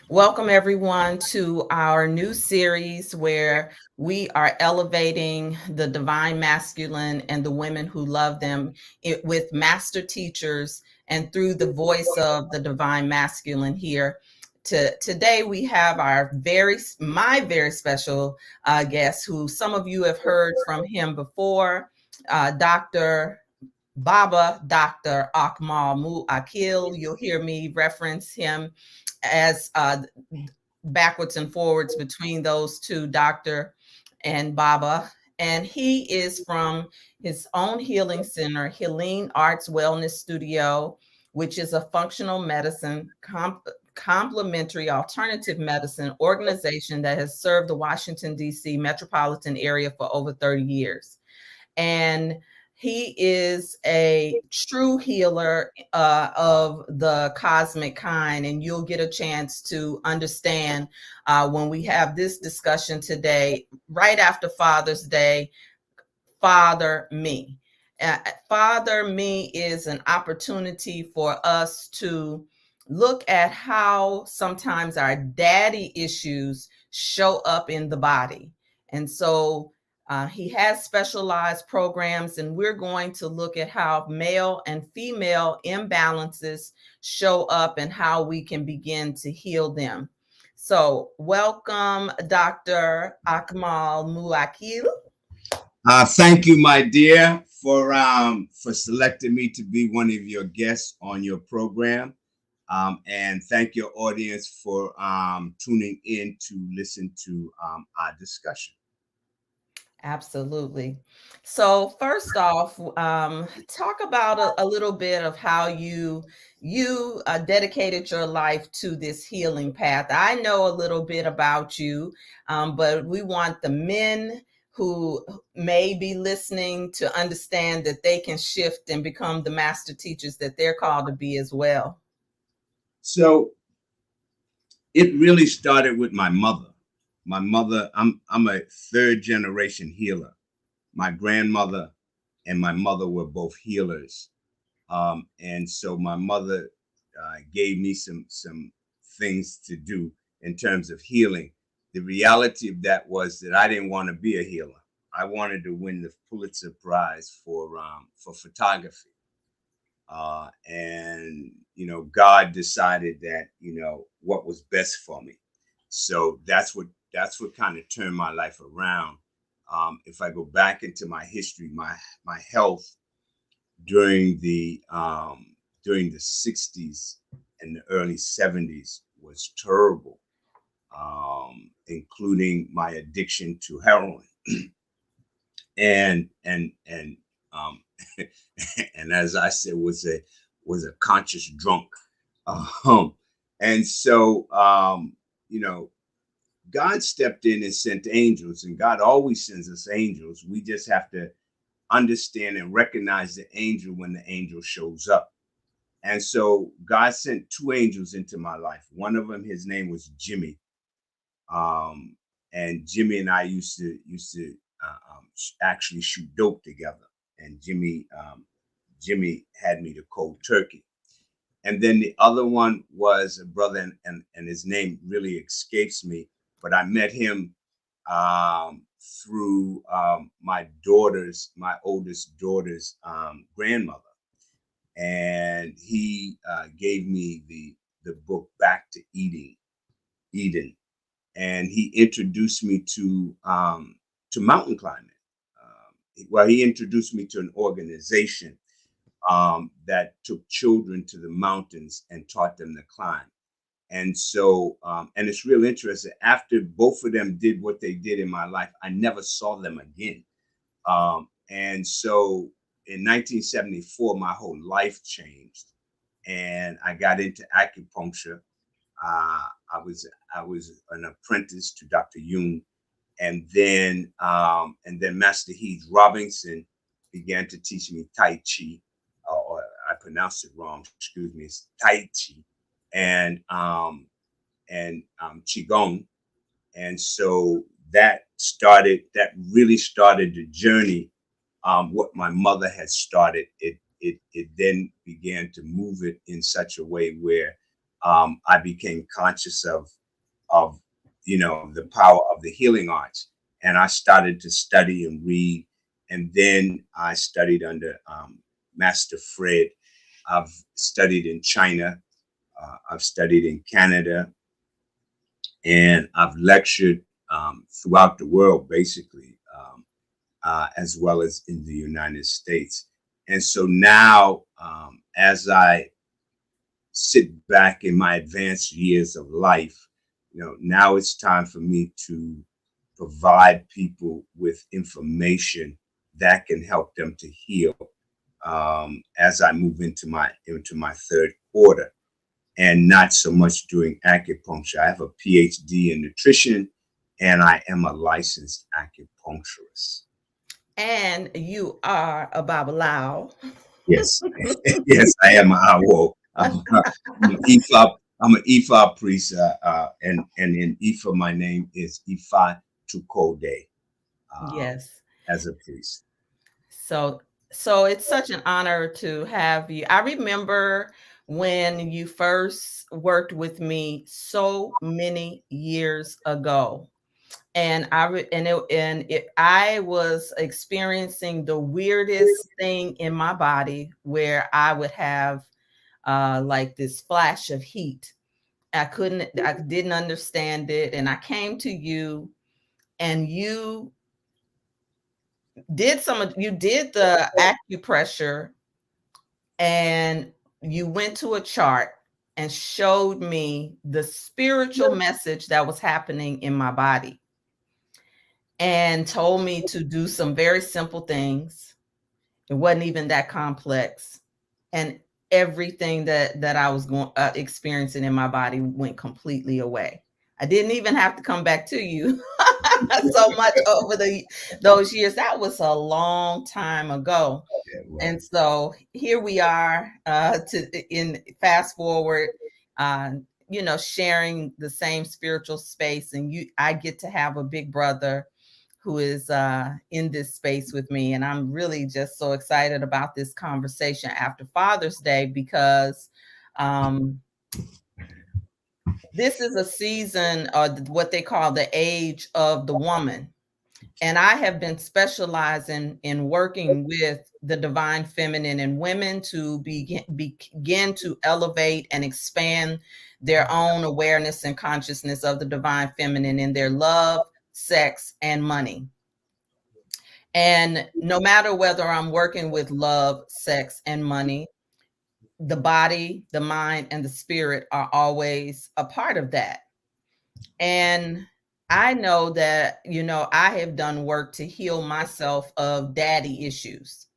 Welcome, everyone, to our new series where we are elevating the divine masculine and the women who love them with master teachers and through the voice of the divine masculine here. Today, we have my very special guest, who some of you have heard from him before, Dr. Akmal Muwwakill. You'll hear me reference him as backwards and forwards between those two, Dr. and Baba. And he is from his own healing center, HealenArts Wellness Studio, which is a functional medicine, complementary alternative medicine organization that has served the Washington, D.C. metropolitan area for over 30 years. And he is a true healer of the cosmic kind, and you'll get a chance to understand when we have this discussion today, right after Father's Day. Father Me. Father Me is an opportunity for us to look at how sometimes our daddy issues show up in the body. And so he has specialized programs, and we're going to look at how male and female imbalances show up and how we can begin to heal them. So, welcome, Dr. Akmal Muwwakill. Thank you, my dear, for selecting me to be one of your guests on your program, and thank your audience for tuning in to listen to our discussion. Absolutely. So first off, talk about a little bit of how you dedicated your life to this healing path. I know a little bit about you, but we want the men who may be listening to understand that they can shift and become the master teachers that they're called to be as well. So it really started with my mother. My mother, I'm a third generation healer. My grandmother and my mother were both healers. And so my mother gave me some things to do in terms of healing. The reality of that was that I didn't want to be a healer. I wanted to win the Pulitzer Prize for photography. And God decided that what was best for me. So that's what kind of turned my life around. If I go back into my history, my health during the 60s and the early 70s was terrible, including my addiction to heroin. And and as I said, was a conscious drunk. Um, and so God stepped in and sent angels, and God always sends us angels. We just have to understand and recognize the angel when the angel shows up. And so God sent two angels into my life. One of them, his name was Jimmy. Um, and Jimmy and I used to actually shoot dope together. And Jimmy had me to cold turkey. And then the other one was a brother, and his name really escapes me, but I met him through my oldest daughter's grandmother. And he gave me the book Back to Eden. And he introduced me to mountain climbing. Well, he introduced me to an organization that took children to the mountains and taught them to climb. And so, and it's real interesting. After both of them did what they did in my life, I never saw them again. And so in 1974, my whole life changed, and I got into acupuncture. Uh, I was an apprentice to Dr. Jung, and then Master Heath Robinson began to teach me Tai Chi, or I pronounced it wrong. Excuse me, it's Tai Chi, and Qigong. And so that really started the journey. What my mother had started, it then began to move it in such a way where I became conscious of the power of the healing arts, and I started to study and read, and then I studied under Master Fred. I've studied in China, I've studied in Canada, and I've lectured throughout the world, basically, as well as in the United States. And so now, as I sit back in my advanced years of life, now it's time for me to provide people with information that can help them to heal, as I move into my third quarter, and not so much doing acupuncture. I have a PhD in nutrition, and I am a licensed acupuncturist. And you are a Babalao. Yes, yes, I am. I'm an Ifa. I'm an Ifa priest, and in Ifa, my name is Ifa Tukode, Yes. as a priest. So so it's such an honor to have you. I remember when you first worked with me so many years ago. And I was experiencing the weirdest thing in my body where I would have like this flash of heat. I didn't understand it. And I came to you, and you did the acupressure, and you went to a chart and showed me the spiritual message that was happening in my body, and told me to do some very simple things. It wasn't even that complex. And everything that I was experiencing in my body went completely away. I didn't even have to come back to you so much over those years. That was a long time ago. Yeah, it And was. so here we are, to in fast forward, uh, sharing the same spiritual space, and I get to have a big brother who is in this space with me, and I'm really just so excited about this conversation after Father's Day, because um, this is a season, or what they call the age of the woman. And I have been specializing in working with the divine feminine and women to begin to elevate and expand their own awareness and consciousness of the divine feminine in their love, sex, and money. And no matter whether I'm working with love, sex, and money, the body, the mind, and the spirit are always a part of that. And I know that, I have done work to heal myself of daddy issues.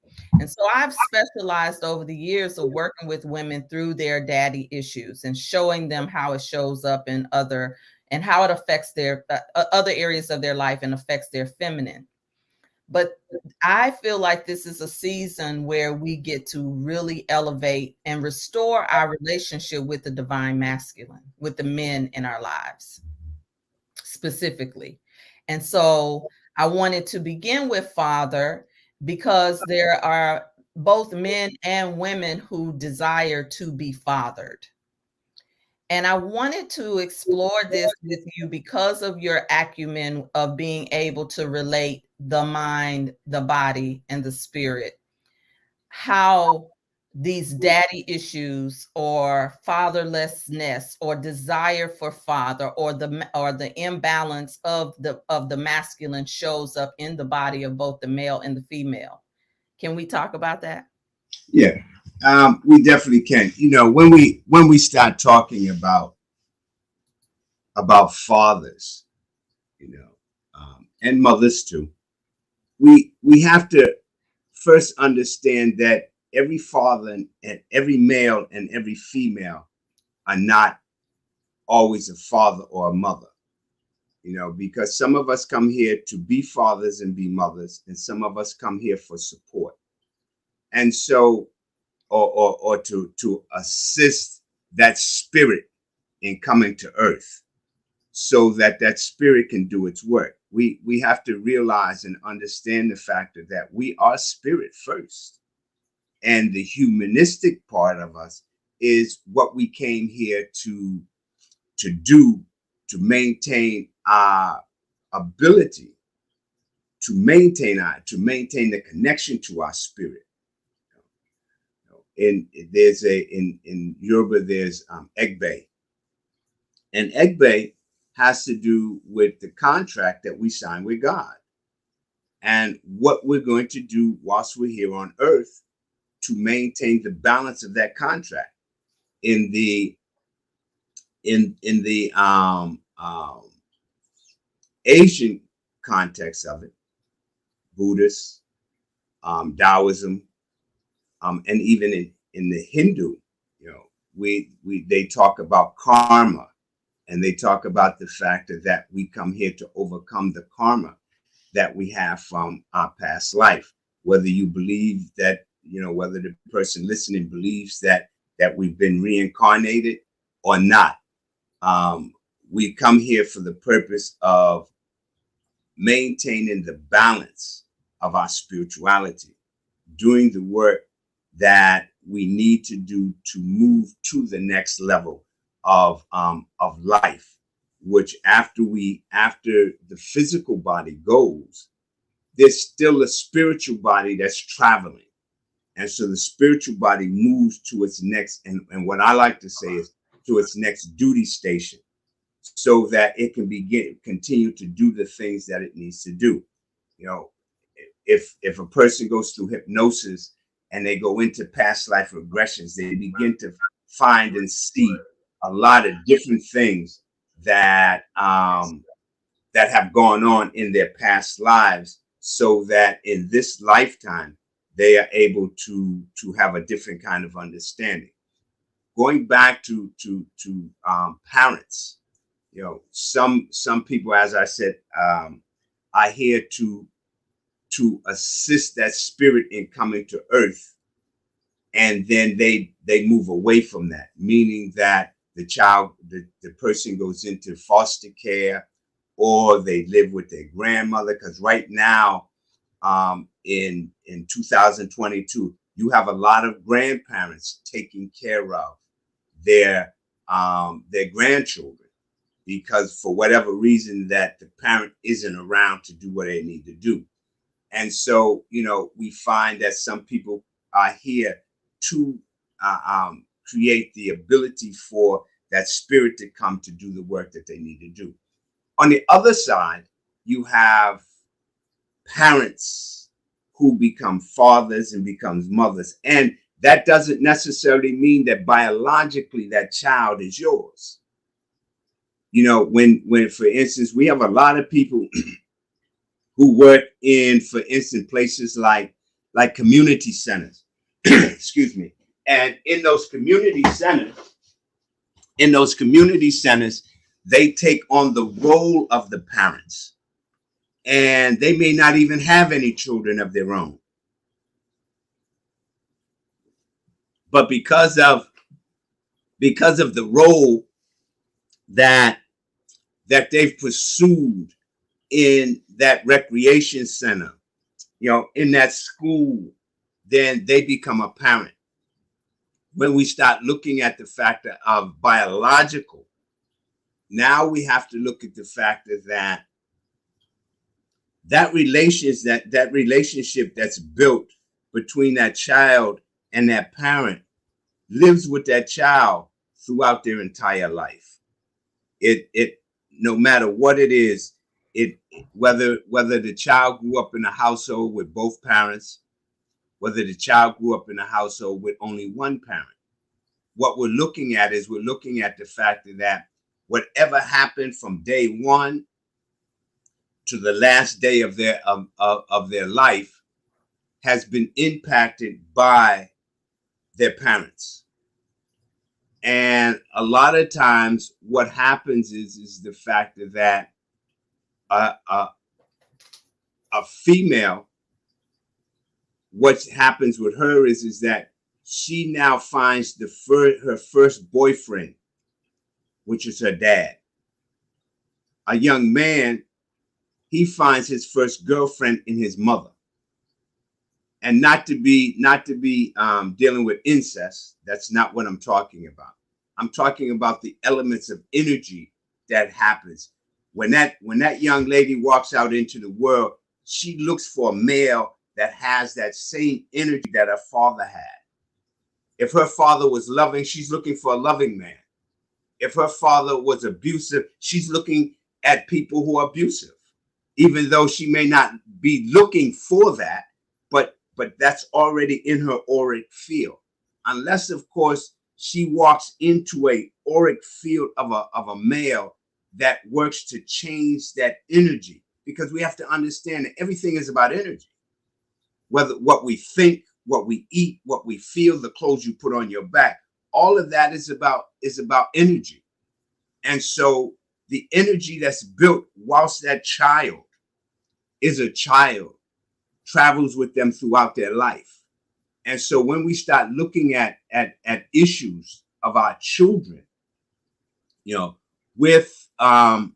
And so I've specialized over the years of working with women through their daddy issues and showing them how it shows up in and how it affects their other areas of their life and affects their feminine. But I feel like this is a season where we get to really elevate and restore our relationship with the divine masculine, with the men in our lives specifically. And so I wanted to begin with father, because there are both men and women who desire to be fathered. And I wanted to explore this with you because of your acumen of being able to relate the mind, the body, and the spirit, how these daddy issues or fatherlessness or desire for father, or the imbalance of the masculine shows up in the body of both the male and the female. Can we talk about that? Yeah, we definitely can. When we start talking about fathers, and mothers too, we have to first understand that every father and every male and every female are not always a father or a mother. Because some of us come here to be fathers and be mothers, and some of us come here for support. And so, or to assist that spirit in coming to earth, so that that spirit can do its work. We have to realize and understand the factor that we are spirit first, and the humanistic part of us is what we came here to do, to maintain our ability to maintain the connection to our spirit. And there's in Yoruba there's Egbe, and Egbe has to do with the contract that we sign with God and what we're going to do whilst we're here on earth to maintain the balance of that contract in the Asian context of it, Buddhist, Taoism, and even in the Hindu, they talk about karma, and they talk about the fact that we come here to overcome the karma that we have from our past life. Whether you believe that, whether the person listening believes that we've been reincarnated or not, we come here for the purpose of maintaining the balance of our spirituality, doing the work that we need to do to move to the next level of life, which after the physical body goes, there's still a spiritual body that's traveling. And so the spiritual body moves to its next, and what I like to say is to its next duty station, so that it can continue to do the things that it needs to do. If a person goes through hypnosis and they go into past life regressions, they begin to find and see a lot of different things that that have gone on in their past lives, so that in this lifetime they are able to have a different kind of understanding. Going back to parents, some people, as I said, are here to assist that spirit in coming to earth, and then they move away from that, meaning that the person goes into foster care, or they live with their grandmother. Because right now, in 2022, you have a lot of grandparents taking care of their grandchildren, because for whatever reason that the parent isn't around to do what they need to do. And so, we find that some people are here to create the ability for that spirit to come to do the work that they need to do. On the other side, you have parents who become fathers and becomes mothers. And that doesn't necessarily mean that biologically that child is yours. When for instance, we have a lot of people who work in, for instance, places like community centers. Excuse me. And in those community centers, they take on the role of the parents. And they may not even have any children of their own. But because of the role that they've pursued in that recreation center, in that school, then they become a parent. When we start looking at the factor of biological, now we have to look at the factor that relationship that's built between that child and that parent lives with that child throughout their entire life. It no matter what it is, whether the child grew up in a household with both parents, whether the child grew up in a household with only one parent, what we're looking at the fact that whatever happened from day one to the last day of their life has been impacted by their parents. And a lot of times what happens is the fact that a female, what happens with her is that she now finds her first boyfriend, which is her dad. A young man, he finds his first girlfriend in his mother. and not to be dealing with incest. That's not what I'm talking about. I'm talking about the elements of energy that happens when that young lady walks out into the world. She looks for a male that has that same energy that her father had. If her father was loving, she's looking for a loving man. If her father was abusive, she's looking at people who are abusive, even though she may not be looking for that, but that's already in her auric field. Unless, of course, she walks into a auric field of a male that works to change that energy, because we have to understand that everything is about energy. Whether what we think, what we eat, what we feel, the clothes you put on your back, all of that is about energy. And so the energy that's built whilst that child is a child travels with them throughout their life. And so when we start looking at issues of our children, you know, with the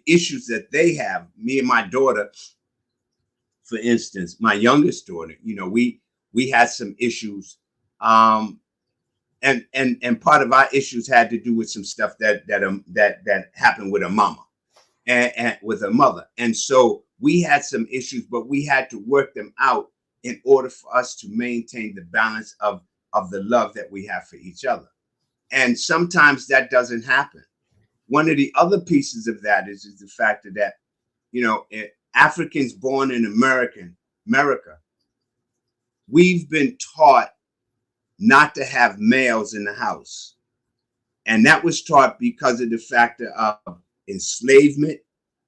issues that they have, me and my daughter, for instance, my youngest daughter, you know, we had some issues, and part of our issues had to do with some stuff that happened with her mama and with her mother. And so we had some issues, but we had to work them out in order for us to maintain the balance of the love that we have for each other. And sometimes that doesn't happen. One of the other pieces of that is the fact that, you know, Africans born in America, we've been taught not to have males in the house. And that was taught because of the factor of enslavement.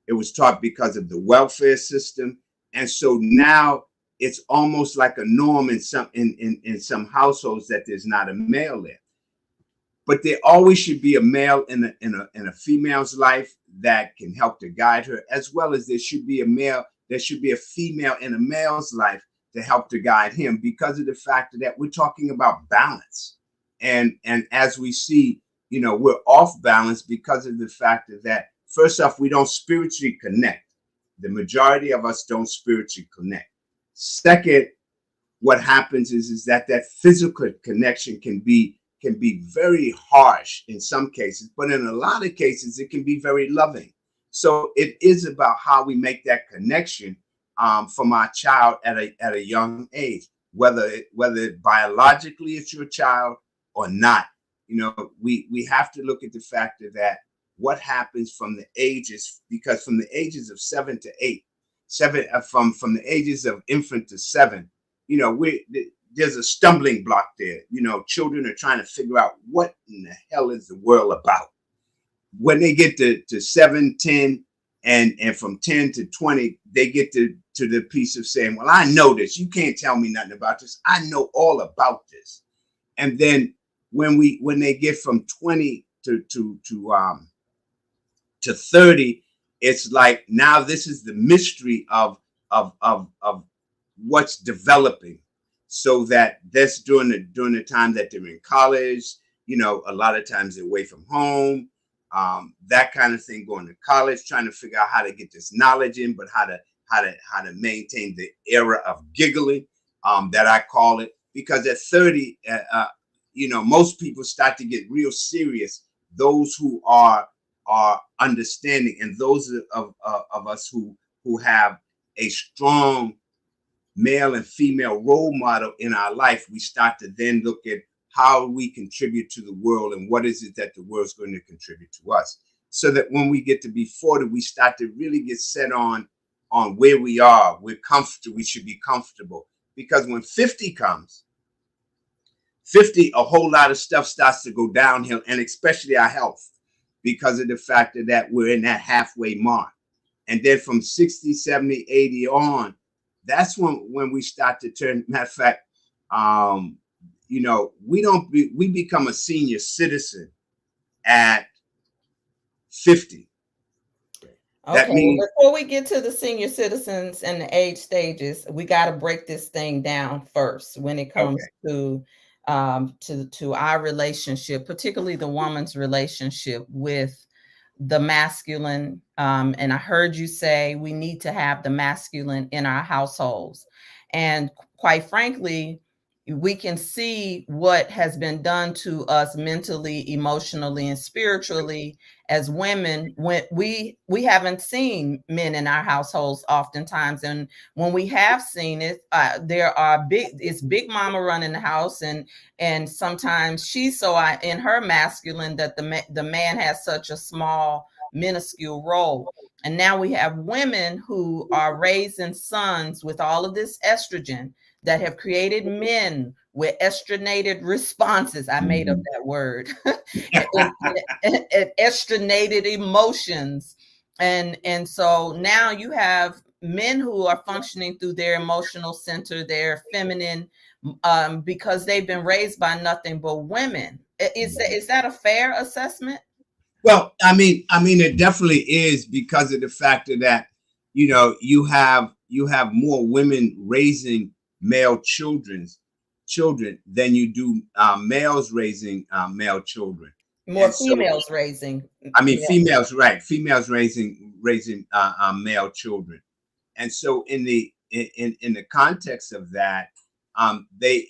It was taught because of the welfare system. And so now it's almost like a norm in some households that there's not a male there. But there always should be a male in a female's life that can help to guide her, as well as there should be a female in a male's life to help to guide him, because of the fact that we're talking about balance. And as we see, you know, we're off balance because of the fact that, first off, we don't spiritually connect. The majority of us don't spiritually connect. Second, what happens is that physical connection can be very harsh in some cases, but in a lot of cases, it can be very loving. So it is about how we make that connection from our child at a young age, whether biologically it's your child or not. You know, we have to look at the factor that what happens from the ages, because from the ages of 7 to 8, from the ages of infant to 7, you know, there's a stumbling block there. You know, children are trying to figure out what in the hell is the world about. When they get to 7, 10, and from 10 to 20, they get to the piece of saying, well, I know this. You can't tell me nothing about this. I know all about this. And then when they get from 20 to 30, it's like, now this is the mystery of what's developing. So that that's during the time that they're in college, you know, a lot of times they're away from home, that kind of thing, going to college, trying to figure out how to get this knowledge in, but how to maintain the era of giggling, that I call it, because at 30, you know, most people start to get real serious. Those who are understanding, and those of us who have a strong male and female role model in our life, we start to then look at how we contribute to the world and what is it that the world's going to contribute to us. So that when we get to be 40, we start to really get set on where we are. We're comfortable. We should be comfortable, because when 50 comes, 50, a whole lot of stuff starts to go downhill, and especially our health, because of the fact that we're in that halfway mark. And then from 60, 70, 80 on, that's when we start to turn. Matter of fact, you know, we become a senior citizen at 50. That Okay, means, well, before we get to the senior citizens and the age stages, we got to break this thing down first when it comes okay, to our relationship, particularly the woman's relationship with the masculine. And I heard you say we need to have the masculine in our households. And quite frankly, we can see what has been done to us mentally, emotionally, and spiritually as women when we haven't seen men in our households oftentimes. And when we have seen it, there are it's big mama running the house, and sometimes she's so in her masculine that the man has such a small minuscule role. And now we have women who are raising sons with all of this estrogen that have created men with estrogenated responses. I made up that word. and estrogenated emotions. And so now you have men who are functioning through their emotional center, their feminine, because they've been raised by nothing but women. Is that a fair assessment? Well, I mean, it definitely is because of the factor that you have more women raising male children than you do males raising male children, More and so females raising. I mean Yeah. females, right? Females raising male children, and so in the context of that, they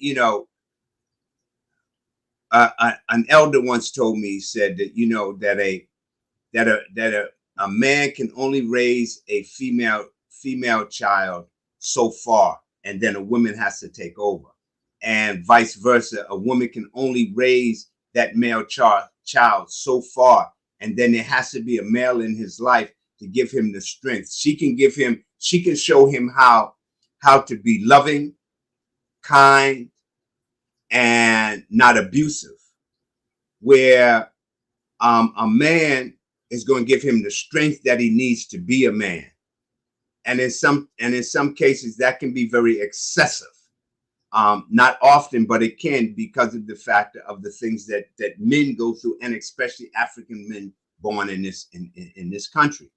an elder once told me, he said that a man can only raise a female child so far, and then a woman has to take over, and vice versa. A woman can only raise that male child so far, and then there has to be a male in his life to give him the strength. She can show him how to be loving, kind, and not abusive. Where a man is going to give him the strength that he needs to be a man, and in some cases that can be very excessive. Not often, but it can, because of the factor of the things that men go through, and especially African men born in this country.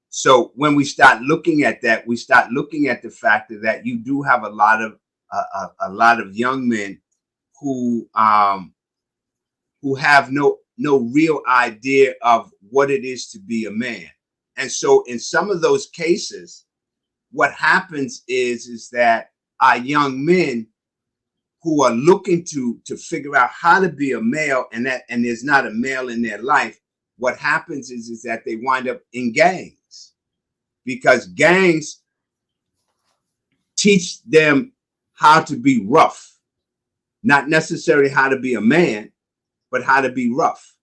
So when we start looking at that, we start looking at the factor that you do have a lot of young men who have no real idea of what it is to be a man. And so in some of those cases, what happens is that our young men who are looking to figure out how to be a male, and there's not a male in their life, what happens is that they wind up in gangs, because gangs teach them how to be rough, not necessarily how to be a man, but how to be rough,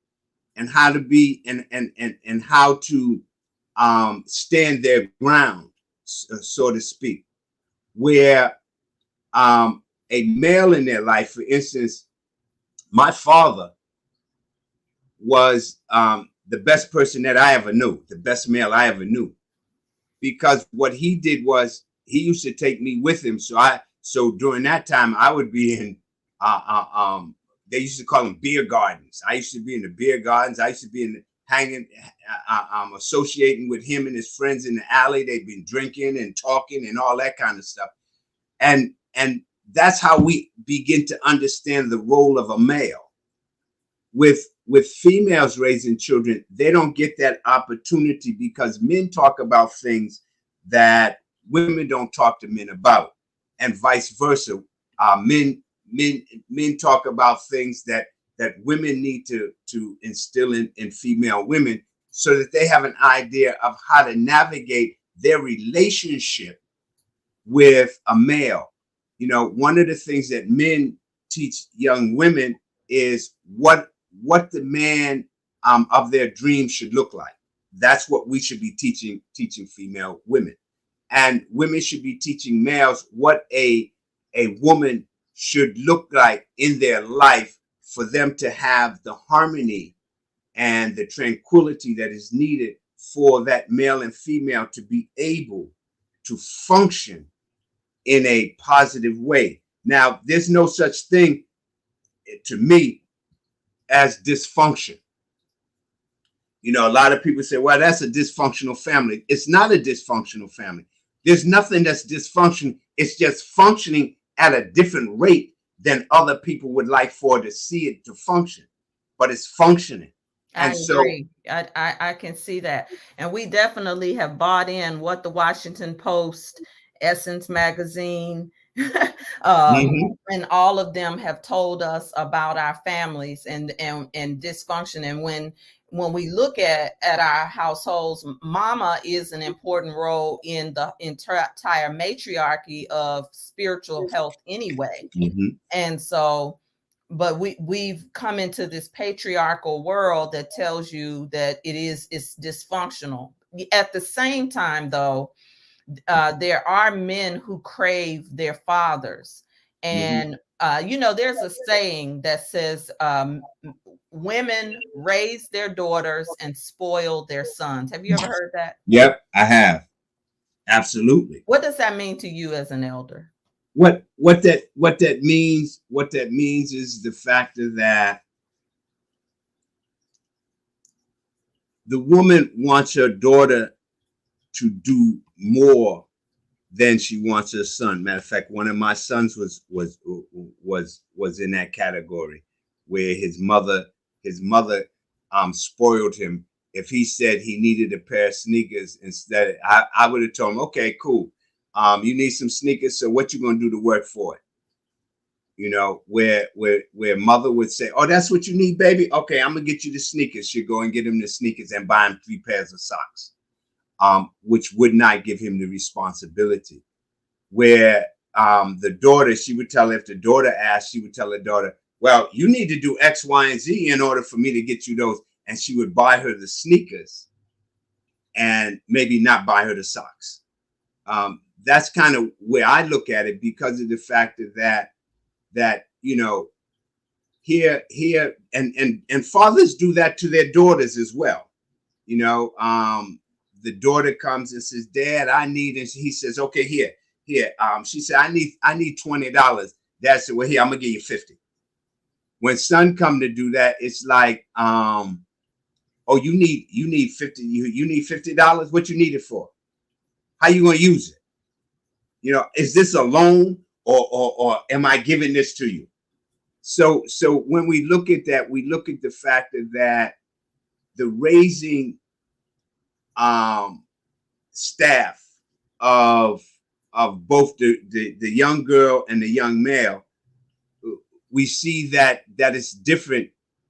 and how to be and how to stand their ground, so to speak. Where a male in their life, for instance, my father was the best person that I ever knew, the best male I ever knew, because what he did was he used to take me with him. So during that time I would be in they used to call them beer gardens. I used to be in the beer gardens. I used to be hanging, associating with him and his friends in the alley. They'd been drinking and talking and all that kind of stuff. And that's how we begin to understand the role of a male. With females raising children, they don't get that opportunity, because men talk about things that women don't talk to men about, and vice versa. Men talk about things that women need to instill in female women, so that they have an idea of how to navigate their relationship with a male. One of the things that men teach young women is what the man of their dreams should look like. That's what we should be teaching female women, and women should be teaching males what a woman should look like in their life, for them to have the harmony and the tranquility that is needed for that male and female to be able to function in a positive way. Now, there's no such thing to me as dysfunction. A lot of people say, well, that's a dysfunctional family. It's not a dysfunctional family. There's nothing that's dysfunctional. It's just functioning at a different rate than other people would like for to see it to function, but it's functioning. I And so, agree. I can see that. And we definitely have bought in what the Washington Post, Essence Magazine, um, Hmm. and all of them have told us about our families and dysfunction. And when we look at our households, mama is an important role in the entire matriarchy of spiritual health anyway. Hmm. And so, but we've come into this patriarchal world that tells you that it's dysfunctional. At the same time, though, there are men who crave their fathers. Hmm. And, there's a saying that says, women raise their daughters and spoil their sons. Have you ever heard that? Yep, I have. Absolutely. What does that mean to you as an elder? What that means is the factor that the woman wants her daughter to do more than she wants her son. Matter of fact, one of my sons was in that category where his mother spoiled him. If he said he needed a pair of sneakers, instead I would have told him, okay, cool. You need some sneakers, so what you gonna do to work for it? Where mother would say, oh, that's what you need, baby. Okay, I'm gonna get you the sneakers. She'd go and get him the sneakers and buy him 3 pairs of socks, which would not give him the responsibility. Where the daughter, she would tell, if the daughter asked, she would tell her daughter, well, you need to do X, Y, and Z in order for me to get you those. And she would buy her the sneakers and maybe not buy her the socks. That's kind of where I look at it, because of the fact that here and fathers do that to their daughters as well. The daughter comes and says, Dad, I need, and he says, okay, here. She said, I need $20. Dad said, well, here, I'm gonna give you 50. When son come to do that, it's like, oh, you need 50, you need $50. What you need it for? How you gonna use it? Is this a loan, or am I giving this to you? So when we look at that, we look at the fact that the raising staff of both the young girl and the young male, we see that it's different,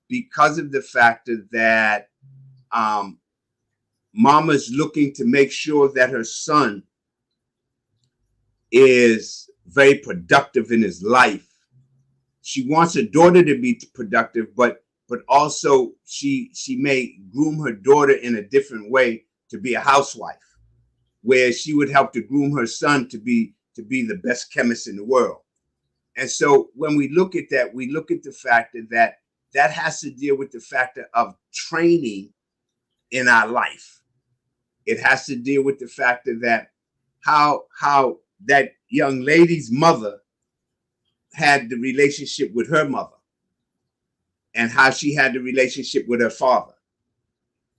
because of the factor that mama's looking to make sure that her son is very productive in his life. She wants her daughter to be productive, but also she may groom her daughter in a different way to be a housewife, where she would help to groom her son to be the best chemist in the world. And so when we look at that, we look at the factor that has to deal with the factor of training in our life. It has to deal with the factor that how that young lady's mother had the relationship with her mother, and how she had the relationship with her father.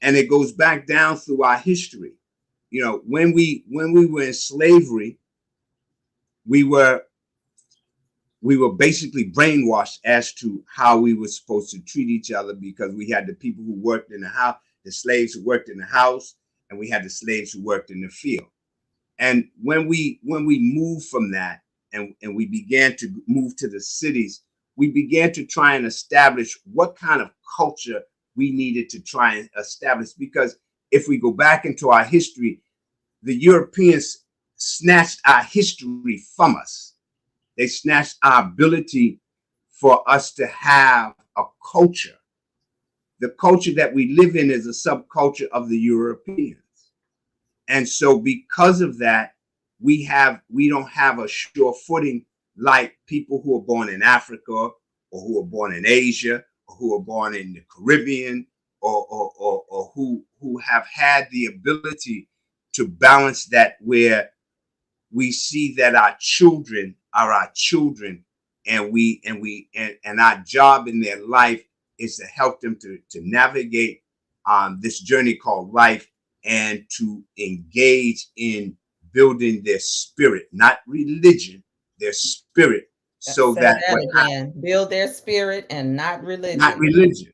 And it goes back down through our history. When we were in slavery, we were basically brainwashed as to how we were supposed to treat each other, because we had the people who worked in the house, the slaves who worked in the house, and we had the slaves who worked in the field. And when we moved from that, and we began to move to the cities, we began to try and establish what kind of culture we needed to try and establish. Because if we go back into our history, the Europeans snatched our history from us. They snatched our ability for us to have a culture. The culture that we live in is a subculture of the Europeans. And so because of that, we don't have a sure footing like people who are born in Africa, or who are born in Asia, or who are born in the Caribbean, or who have had the ability to balance that, where we see that our children are our children, and our job in their life is to help them to navigate this journey called life, and to engage in building their spirit, not religion, their spirit, so Say that that again. Build their spirit and not not religion. religion,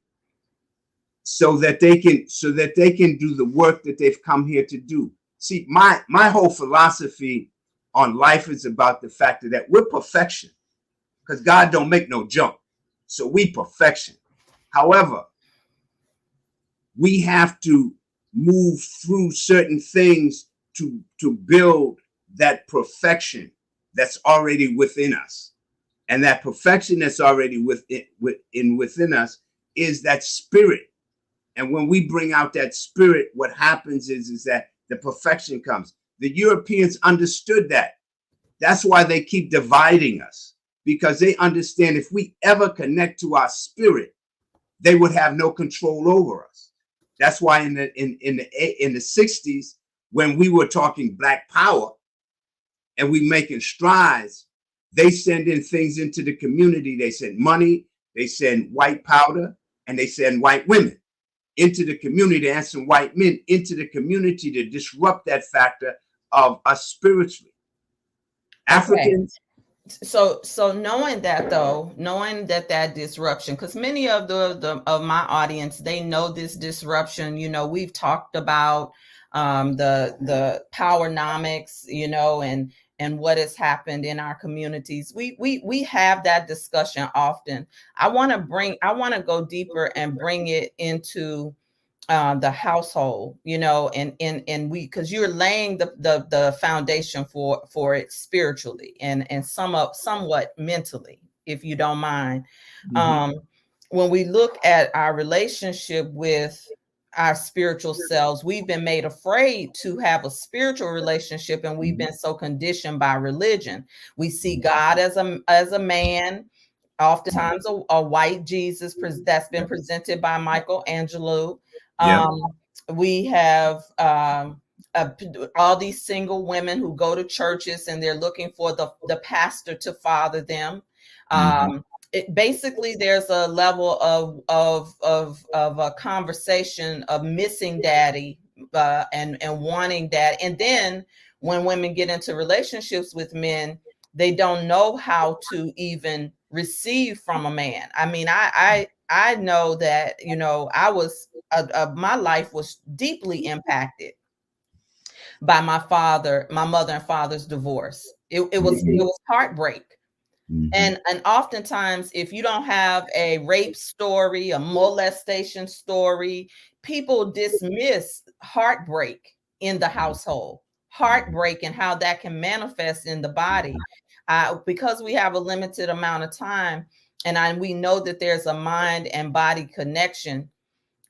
so that they can do the work that they've come here to do. See, my whole philosophy on life is about the fact that we're perfection, because God don't make no junk. So we perfection. However, we have to move through certain things to build that perfection that's already within us. And that perfection that's already within us is that spirit. And when we bring out that spirit, what happens is that the perfection comes. The Europeans understood that. That's why they keep dividing us, because they understand if we ever connect to our spirit, they would have no control over us. That's why in the 60s, when we were talking Black power and we making strides, they send in things into the community. They send money, they send white powder, and they send white women into the community, and some white men into the community to disrupt that factor of us spiritually. Africans. So knowing that, though, knowing that disruption, because many of the of my audience, they know this disruption. You know, we've talked about the powernomics, you know, and what has happened in our communities. We have that discussion often. I want to go deeper and bring it into the household, you know, and we, because you're laying the foundation for it spiritually and somewhat mentally, if you don't mind. When we look at our relationship with our spiritual selves, we've been made afraid to have a spiritual relationship, and we've been so conditioned by religion. We see God as a man, oftentimes a white Jesus that's been presented by Michelangelo. We have all these single women who go to churches and they're looking for the pastor to father them. Basically, there's a level of a conversation of missing daddy and wanting that. And then when women get into relationships with men, they don't know how to even receive from a man. I mean, I know that, you know, my life was deeply impacted by my mother and father's divorce. It was heartbreak. And oftentimes, if you don't have a rape story, a molestation story, people dismiss heartbreak in the household, heartbreak and how that can manifest in the body. Because we have a limited amount of time, and we know that there's a mind and body connection.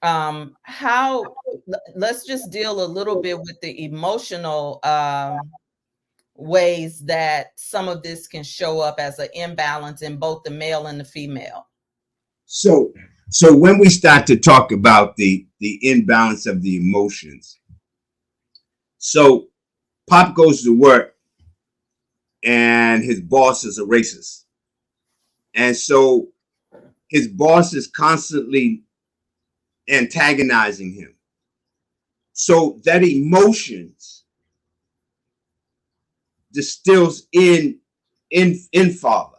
Let's just deal a little bit with the emotional ways that some of this can show up as an imbalance in both the male and the female. So when we start to talk about the imbalance of the emotions, so Pop goes to work and his boss is a racist. And so his boss is constantly antagonizing him. So that emotions distills in father.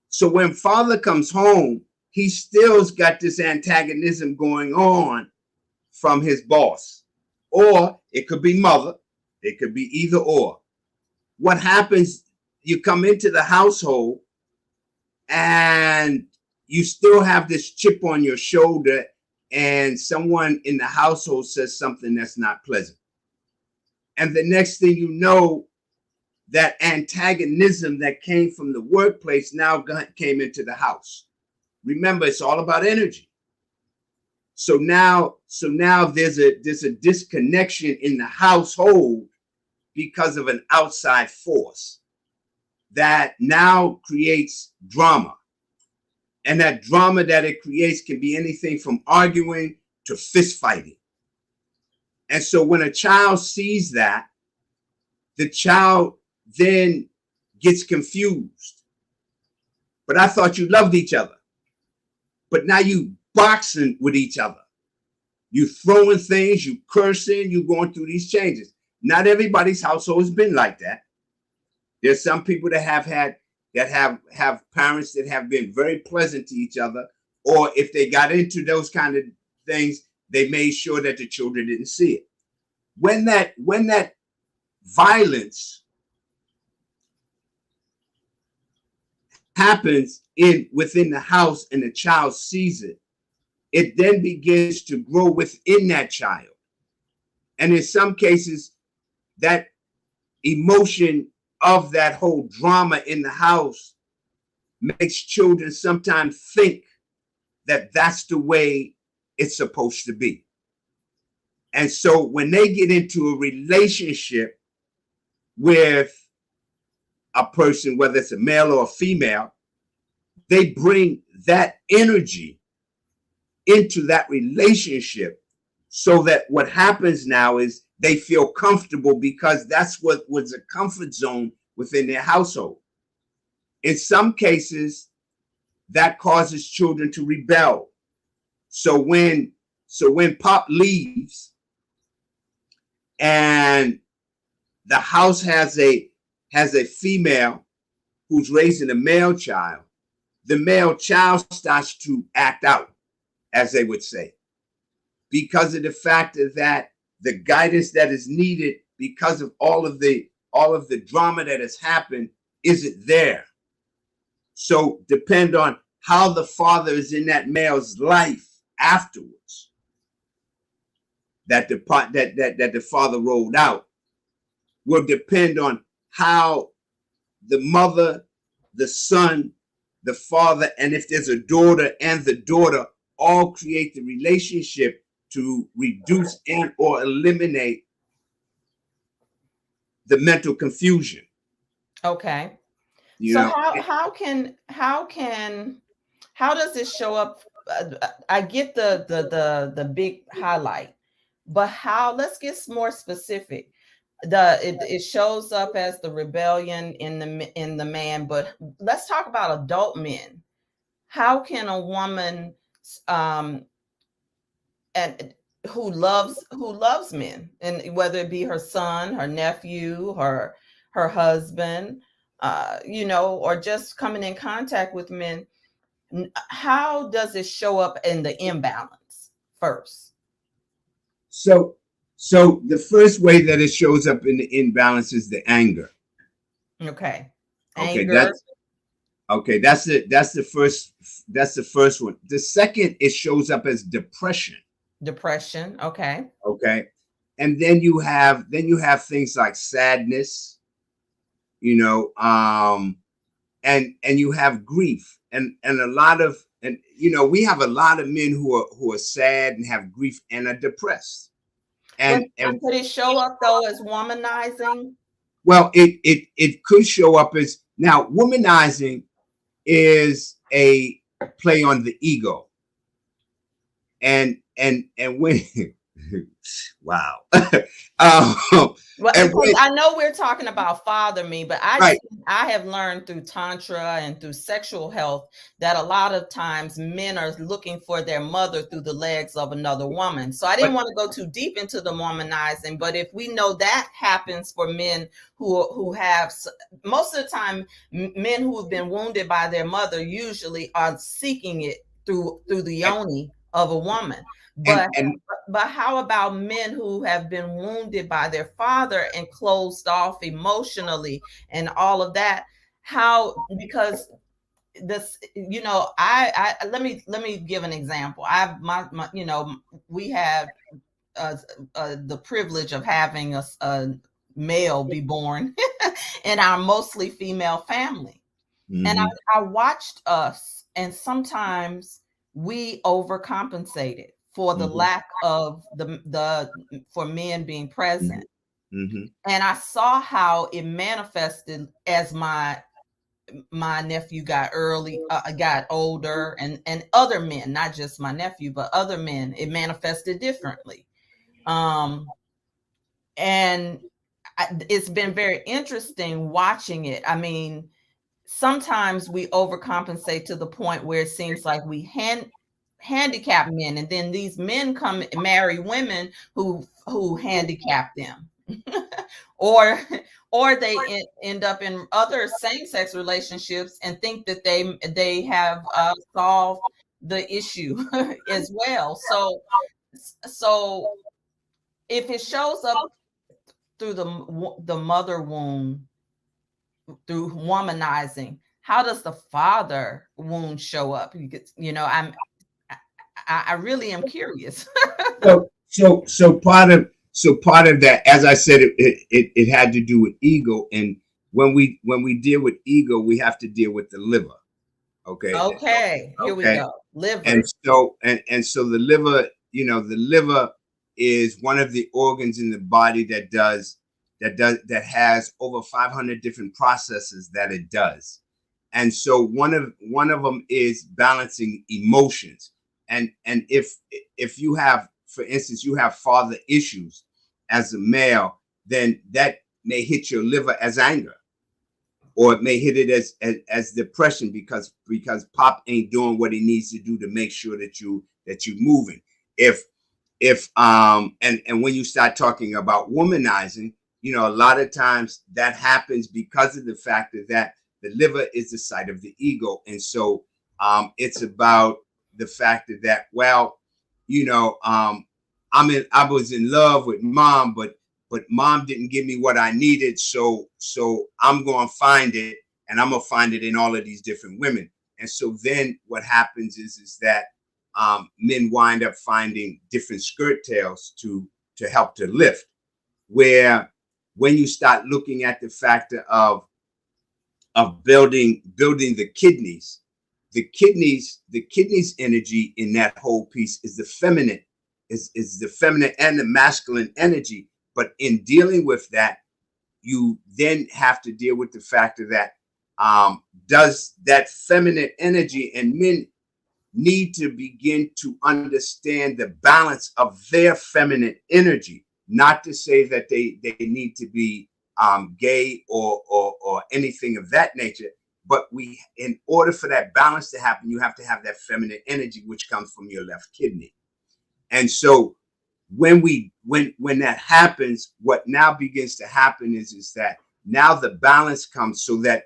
So when father comes home, he still's got this antagonism going on from his boss. Or it could be mother. It could be either or. What happens, you come into the household and you still have this chip on your shoulder, and someone in the household says something that's not pleasant. And the next thing you know, that antagonism that came from the workplace now came into the house. Remember, it's all about energy. So now there's a disconnection in the household because of an outside force that now creates drama. And that drama that it creates can be anything from arguing to fist fighting. And so when a child sees that, the child then gets confused. But I thought you loved each other. But now you boxing with each other. You throwing things, you cursing, you going through these changes. Not everybody's household has been like that. There's some people that have parents that have been very pleasant to each other, or if they got into those kind of things, they made sure that the children didn't see it. When that violence happens in within the house and the child sees it, it then begins to grow within that child. And in some cases, that emotion of that whole drama in the house makes children sometimes think that that's the way it's supposed to be. And so when they get into a relationship with a person, whether it's a male or a female, they bring that energy into that relationship, so that what happens now is they feel comfortable because that's what was a comfort zone within their household. In some cases, that causes children to rebel. So when Pop leaves and the house has a female who's raising a male child, the male child starts to act out, as they would say, because of the fact that the guidance that is needed because of all of the drama that has happened isn't there. So depend on how the father is in that male's life afterwards, that the father rolled out, will depend on how the mother, the son, the father, and if there's a daughter, and the daughter all create the relationship to reduce and or eliminate the mental confusion. Okay. You So know, how does this show up? I get the big highlight, but how? Let's get more specific. It shows up as the rebellion in the man, but let's talk about adult men. How can a woman um and who loves men, and whether it be her son, her nephew, her husband, or just coming in contact with men, how does it show up in the imbalance first? so the first way that it shows up in the imbalance is the anger. Okay. Okay, Anger. that's it. That's the first one. The second, it shows up as depression. Depression. Okay. Okay. And then you have things like sadness, you know, and you have grief, and a lot of, and we have a lot of men who are sad and have grief and are depressed. But And could it show up though as womanizing? well, it could show up as, now, womanizing is a play on the ego. And when wow. Well, And because when, I know we're talking about father me, but right. I have learned through tantra and through sexual health that a lot of times men are looking for their mother through the legs of another woman. So I didn't But want to go too deep into the womanizing, but if we know that happens for men who have, most of the time, men who have been wounded by their mother usually are seeking it through the and yoni of a woman. and But and how about men who have been wounded by their father and closed off emotionally and all of that? How? Because this, let me give an example. My we had the privilege of having a male be born in our mostly female family. And mhm, I watched us, and sometimes we overcompensated for the mhm, lack of the for men being present. mhm, mhm, And I saw how it manifested as my nephew got older, and other men, not just my nephew, but other men, it manifested differently. Um, and it's been very interesting watching it. I mean, sometimes we overcompensate to the point where it seems like we handicap men, and then these men come and marry women who handicap them, or they end up in other same-sex relationships and think that they have solved the issue as well. So if it shows up through the mother womb, through womanizing, how does the father wound show up? Because, I really am curious. So part of that, as I said, it had to do with ego, and when we deal with ego, we have to deal with the liver. Okay. Okay, here we Okay. go. And Liver. so the liver, the liver is one of the organs in the body that has over 500 different processes that it does. And so one of them is balancing emotions. And if you have, for instance, you have father issues as a male, then that may hit your liver as anger, or it may hit it as depression, because pop ain't doing what he needs to do to make sure that you're moving. If and when you start talking about womanizing, a lot of times that happens because of the fact that the liver is the site of the ego. And so it's about the fact that, well, I was in love with mom, but mom didn't give me what I needed. So I'm going to find it, and I'm going to find it in all of these different women. And so then what happens is that men wind up finding different skirt tails to help to lift. Where when you start looking at the factor of building the kidneys energy in that whole piece is the feminine, is the feminine and the masculine energy. But in dealing with that, you then have to deal with the factor that does that feminine energy, and men need to begin to understand the balance of their feminine energy. Not to say that they need to be gay or anything of that nature, but in order for that balance to happen, you have to have that feminine energy, which comes from your left kidney. And so when that happens, what now begins to happen is that now the balance comes, so that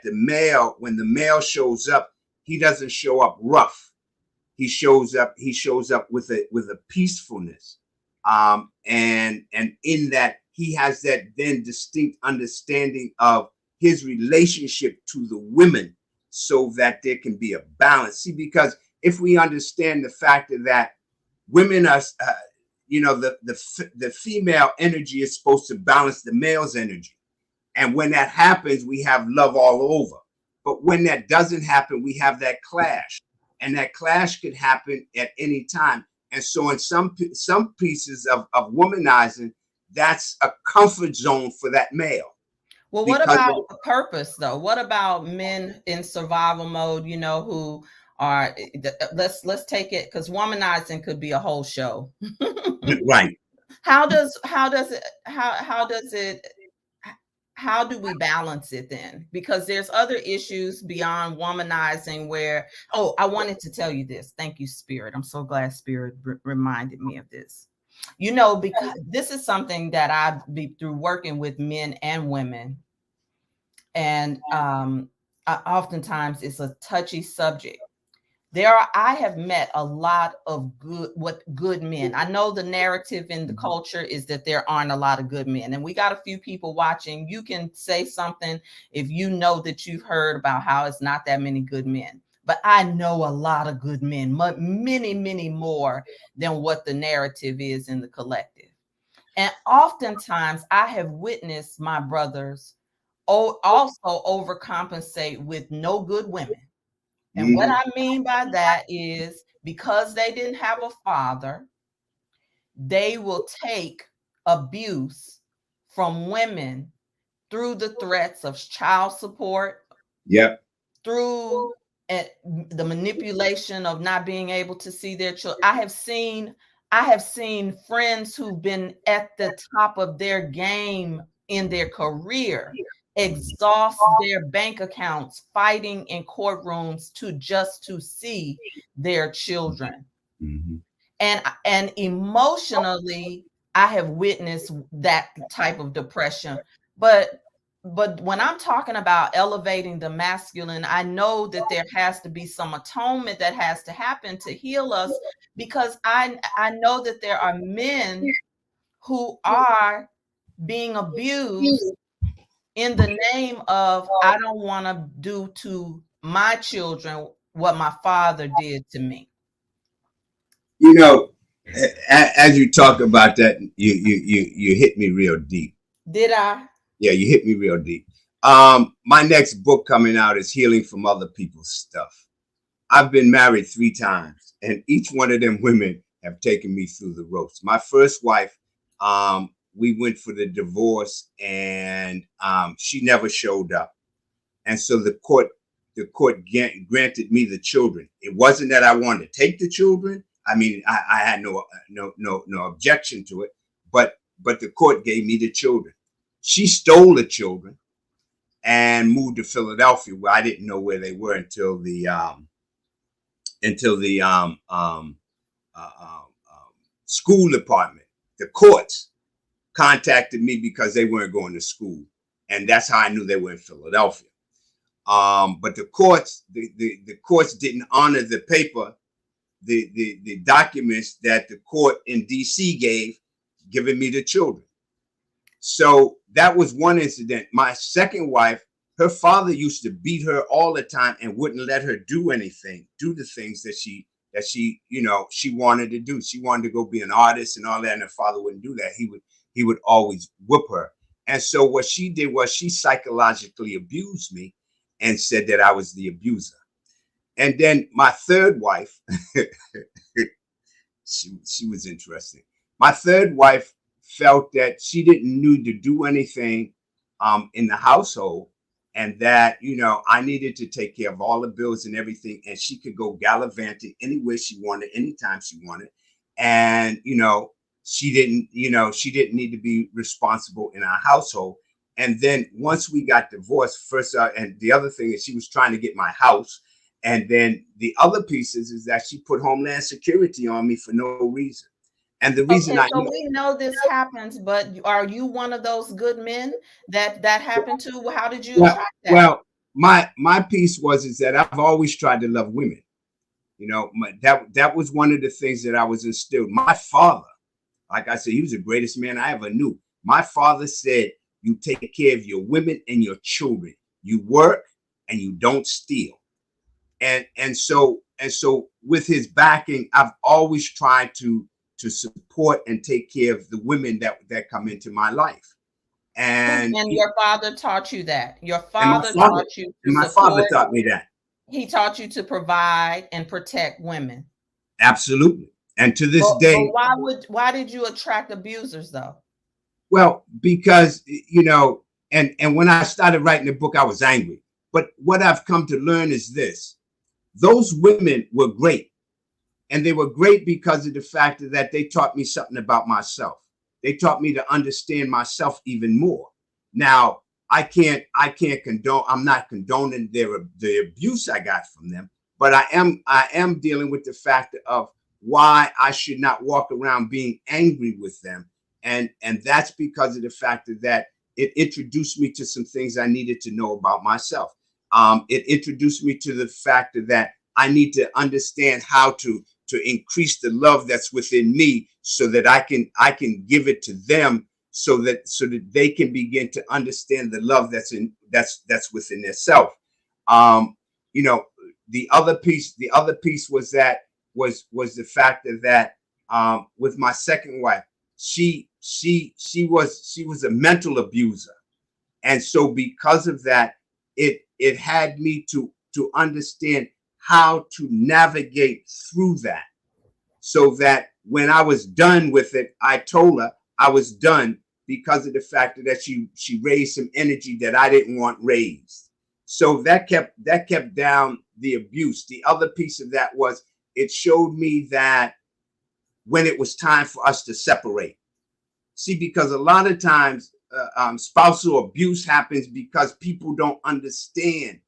the male, when the male shows up, he doesn't show up rough. He shows up with a peacefulness. And in that, he has that then distinct understanding of his relationship to the women, so that there can be a balance. See, because if we understand the fact that women are, the female energy is supposed to balance the male's energy. And when that happens, we have love all over. But when that doesn't happen, we have that clash. And that clash could happen at any time. And so in some pieces of womanizing, that's a comfort zone for that male. Well, what about the purpose, though? What about men in survival mode, who are, let's take it, because womanizing could be a whole show. Right. How do we balance it then? Because there's other issues beyond womanizing where, I wanted to tell you this. Thank you, Spirit. I'm so glad Spirit reminded me of this. Because this is something that I be through working with men and women. And oftentimes it's a touchy subject. I have met a lot of good men. I know the narrative in the culture is that there aren't a lot of good men, and we got a few people watching. You can say something if you know that you've heard about how it's not that many good men. But I know a lot of good men, many, many more than what the narrative is in the collective. And oftentimes I have witnessed my brothers also overcompensate with no good women. And what I mean by that is, because they didn't have a father, they will take abuse from women through the threats of child support. Yep. Through the manipulation of not being able to see their children. I have seen friends who've been at the top of their game in their career exhaust their bank accounts fighting in courtrooms to see their children. Mm-hmm. And emotionally, I have witnessed that type of depression. But when I'm talking about elevating the masculine, I know that there has to be some atonement that has to happen to heal us, because I know that there are men who are being abused in the name of I don't want to do to my children what my father did to me. You know, as you talk about that, you hit me real deep. Did I? Yeah, you hit me real deep. My next book coming out is Healing from Other People's Stuff. I've been married 3 times, and each one of them women have taken me through the ropes. My first wife, we went for the divorce, and she never showed up, and so the court granted me the children. It wasn't that I wanted to take the children. I mean, I had no objection to it, but the court gave me the children. She stole the children and moved to Philadelphia, where I didn't know where they were until the uh, um, school department, the courts contacted me because they weren't going to school, and that's how I knew they were in Philadelphia. But the courts didn't honor the paper, the documents that the court in D.C. giving me the children. So that was one incident. My second wife, her father used to beat her all the time and wouldn't let her do the things that she she wanted to do. She wanted to go be an artist and all that, and her father wouldn't do that. He would always whip her. And so what she did was she psychologically abused me and said that I was the abuser. And then my third wife, she was interesting. My third wife felt that she didn't need to do anything in the household, and that I needed to take care of all the bills and everything, and she could go gallivanting anywhere she wanted, anytime she wanted, and she didn't need to be responsible in our household. And then once we got divorced, first, and the other thing is she was trying to get my house. And then the other pieces is that she put Homeland Security on me for no reason. And the reason Okay, so we know this happens, but are you one of those good men that happened to? How did you attract that? Well, my piece is that I've always tried to love women. That was one of the things that I was instilled. My father, like I said, he was the greatest man I ever knew. My father said, "You take care of your women and your children. You work and you don't steal." And so with his backing, I've always tried to support and take care of the women that come into my life. And your father taught you that. Your my father taught you to my support. father taught me that. He taught you to provide and protect women. Absolutely. And to this day, why did you attract abusers though? Well, because and when I started writing the book, I was angry. But what I've come to learn is this: those women were great. And they were great because of the fact that they taught me something about myself. They taught me to understand myself even more. Now, I can't condone, I'm not condoning the abuse I got from them, but I am dealing with the fact of why I should not walk around being angry with them. And that's because of the fact that it introduced me to some things I needed to know about myself. It introduced me to the fact that I need to understand how to increase the love that's within me, so that I can give it to them, so that they can begin to understand the love that's within themselves. The other piece was the fact that with my second wife, she was a mental abuser, and so because of that, it had me to understand how to navigate through that, so that when I was done with it, I told her I was done, because of the fact that she raised some energy that I didn't want raised. So that kept down the abuse. The other piece of that was it showed me that when it was time for us to separate. See, because a lot of times spousal abuse happens because people don't understand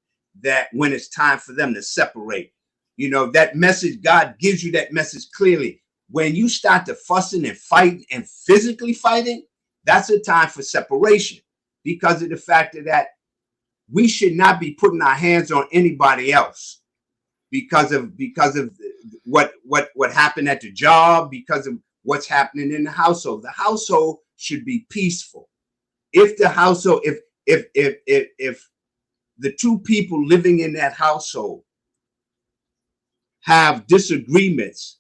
that when it's time for them to separate. That message, God gives you that message clearly. When you start to fussing and fighting and physically fighting, that's a time for separation, because of the fact that we should not be putting our hands on anybody else because of what happened at the job, because of what's happening in the household. The household should be peaceful. If if the two people living in that household have disagreements,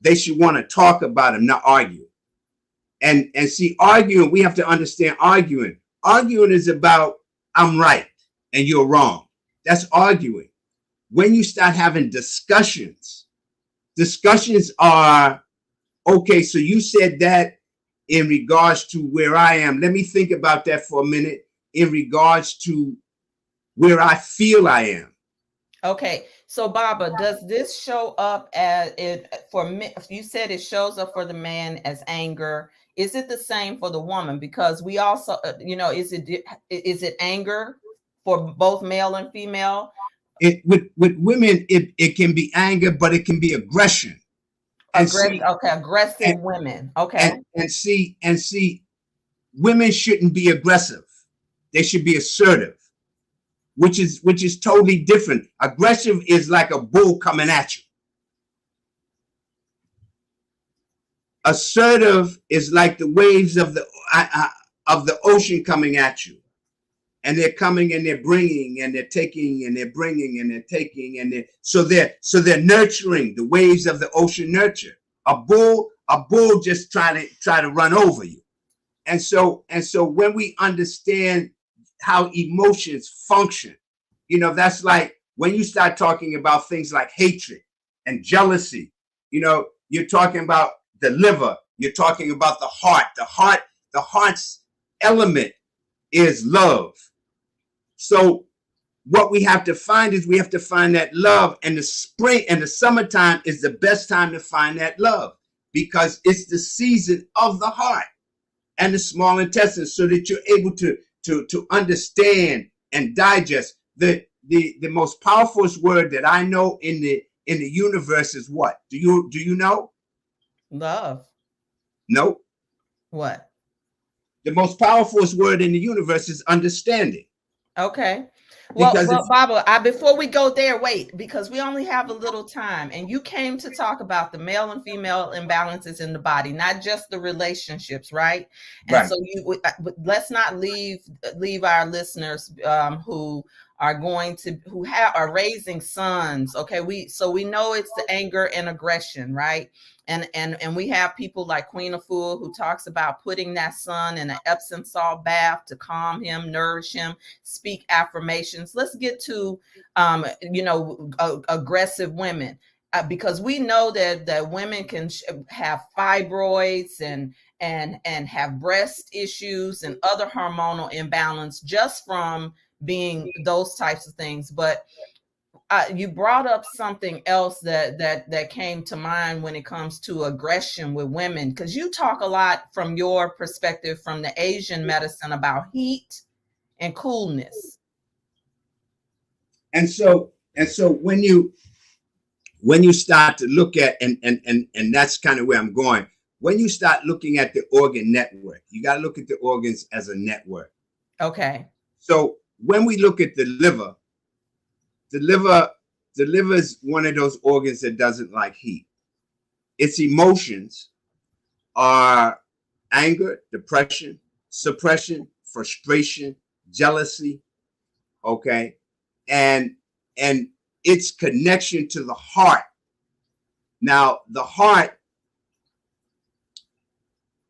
they should want to talk about them, not argue. And see, arguing, we have to understand arguing. Arguing is about I'm right and you're wrong. That's arguing. When you start having discussions are, okay, so you said that in regards to where I am. Let me think about that for a minute in regards to where I feel I am. Okay, so Baba, does this show up as it for me? You said it shows up for the man as anger. Is it the same for the woman? Because we also, is it anger for both male and female? With women, it can be anger, but it can be aggression. Aggressive women. Okay. And see, women shouldn't be aggressive. They should be assertive, which is totally different. Aggressive is like a bull coming at you. Assertive is like the waves of the ocean coming at you. And they're coming and they're bringing and they're taking and they're bringing and they're taking and so they're nurturing. The waves of the ocean nurture. A bull just try to run over you. And so when we understand how emotions function, that's like when you start talking about things like hatred and jealousy, you're talking about the liver, you're talking about the heart. The heart's element is love. So what we have to find is we have to find that love, and the spring and the summertime is the best time to find that love because it's the season of the heart and the small intestines, so that you're able to understand and digest. The most powerful word that I know in the universe is what? Do you know? Love. No. What? The most powerful word in the universe is understanding. Okay. Well, Baba, before we go there, wait, because we only have a little time, and you came to talk about the male and female imbalances in the body, not just the relationships, right? And right. So let's not leave our listeners who are are raising sons. Okay, we know it's the anger and aggression, right? And we have people like Queen Afua who talks about putting that son in an Epsom salt bath to calm him, nourish him, speak affirmations. Let's get to aggressive women, because we know that women can have fibroids and have breast issues and other hormonal imbalance just from being those types of things. But you brought up something else that came to mind when it comes to aggression with women, because you talk a lot from your perspective from the Asian medicine about heat and coolness. And so when you start to look at and that's kind of where I'm going. When you start looking at the organ network, you got to look at the organs as a network. Okay. So when we look at the liver is one of those organs that doesn't like heat. Its emotions are anger, depression, suppression, frustration, jealousy, okay? And its connection to the heart. Now, the heart,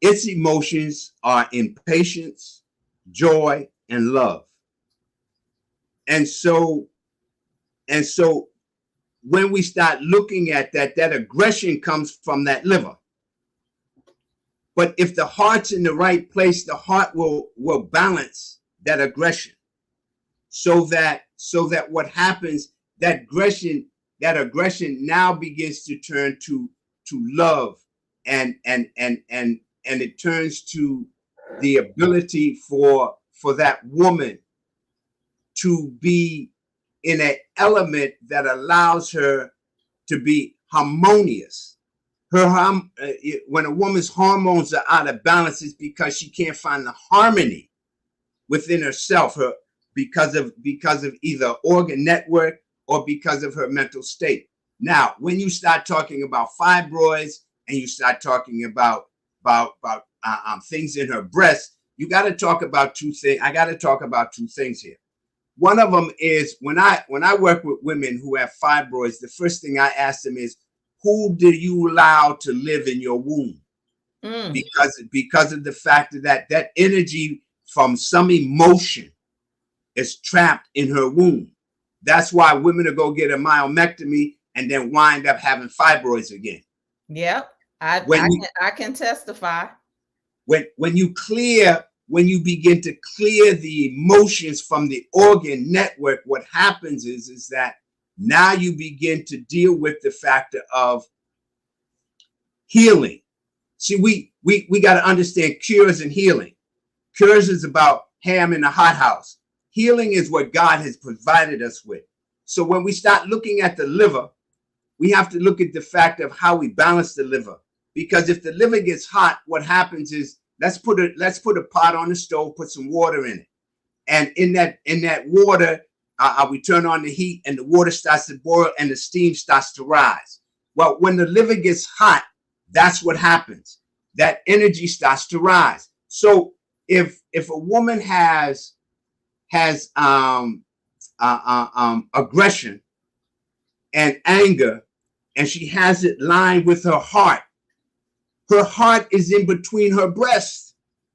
its emotions are impatience, joy, and love. And so when we start looking at that aggression comes from that liver. But if the heart's in the right place, the heart will balance that aggression. So that what happens, that aggression now begins to turn to love, and it turns to the ability for that woman to be in an element that allows her to be harmonious. When a woman's hormones are out of balance, it's because she can't find the harmony within herself, because of either organ network or because of her mental state. Now, when you start talking about fibroids and you start talking about things in her breast, you got to talk about two things. I got to talk about two things here. One of them is when I work with women who have fibroids, the first thing I ask them is, who do you allow to live in your womb? Because of the fact that that energy from some emotion is trapped in her womb. That's why women will go get a myomectomy and then wind up having fibroids again. Yep. I can testify. When you begin to clear the emotions from the organ network, what happens is that now you begin to deal with the factor of healing. See, we got to understand cures and healing. Cures is about ham in the hot house. Healing is what God has provided us with. So when we start looking at the liver, we have to look at the fact of how we balance the liver. Because if the liver gets hot, what happens is let's put a pot on the stove, put some water in it, and in that water, we turn on the heat, and the water starts to boil, and the steam starts to rise. Well, when the liver gets hot, that's what happens. That energy starts to rise. So if a woman has aggression and anger, and she has it lined with her heart is in between her breasts.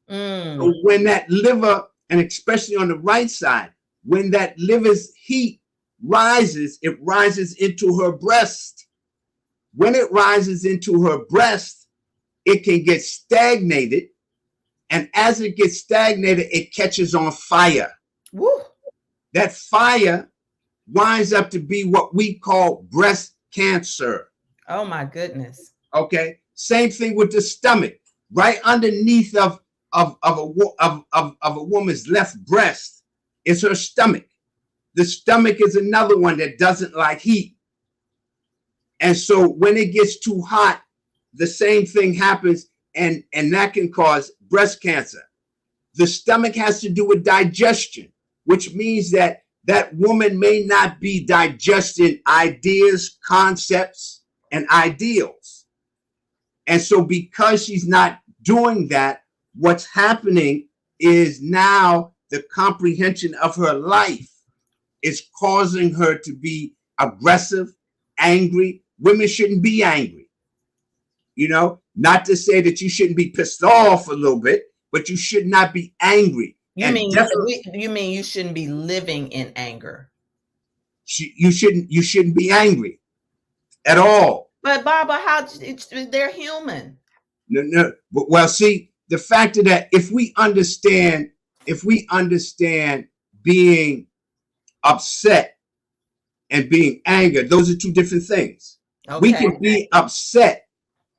So when that liver, and especially on the right side, when that liver's heat rises, it rises into her breast. When it rises into her breast, it can get stagnated. And as it gets stagnated, it catches on fire. Woo. That fire winds up to be what we call breast cancer. Oh my goodness. Okay. Same thing with the stomach. Right underneath of a woman's left breast is her stomach. The stomach is another one that doesn't like heat. And so when it gets too hot, the same thing happens, and that can cause breast cancer. The stomach has to do with digestion, which means that that woman may not be digesting ideas, concepts, and ideals. And so because she's not doing that, what's happening is now the comprehension of her life is causing her to be aggressive, angry. Women shouldn't be angry. You know, not to say that you shouldn't be pissed off a little bit, but you should not be angry. You mean you shouldn't be living in anger? You shouldn't be angry at all. But Baba, they're human. No. Well, see, the fact of that, if we understand being upset and being angry, those are two different things. Okay. We can be upset,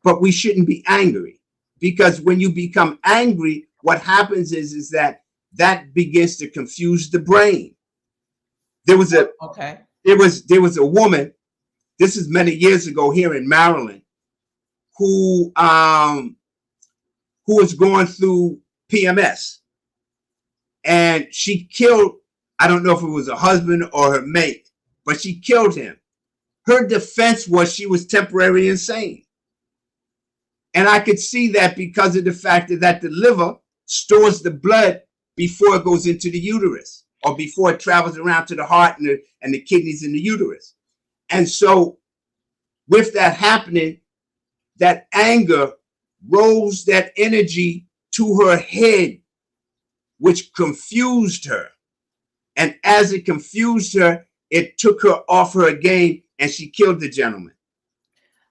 but we shouldn't be angry, because when you become angry, what happens is that begins to confuse the brain. There was a woman, this is many years ago here in Maryland, who was going through PMS, and she killed, I don't know if it was a husband or her mate, but she killed him. Her defense was she was temporarily insane. And I could see that because of the fact that the liver stores the blood before it goes into the uterus, or before it travels around to the heart and the kidneys in the uterus. And so with that happening, that anger rose that energy to her head, which confused her. And as it confused her, it took her off her game, and she killed the gentleman.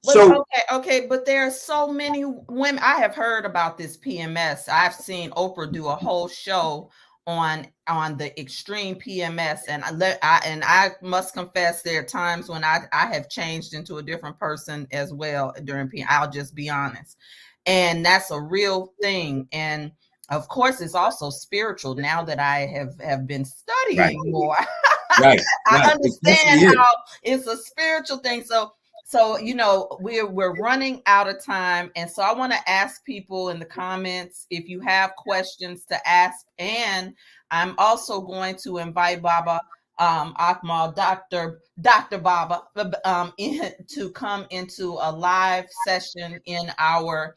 But, okay, but there are so many women. I have heard about this PMS. I've seen Oprah do a whole show on the extreme PMS, and I must confess there are times when I have changed into a different person as well during PMS. I'll just be honest, and that's a real thing. And of course, it's also spiritual. Now that I have been studying more, I understand how it's a spiritual thing. So, you know, we're running out of time. And so I want to ask people in the comments if you have questions to ask. And I'm also going to invite Baba, Akmal, Dr. Baba, to come into a live session in our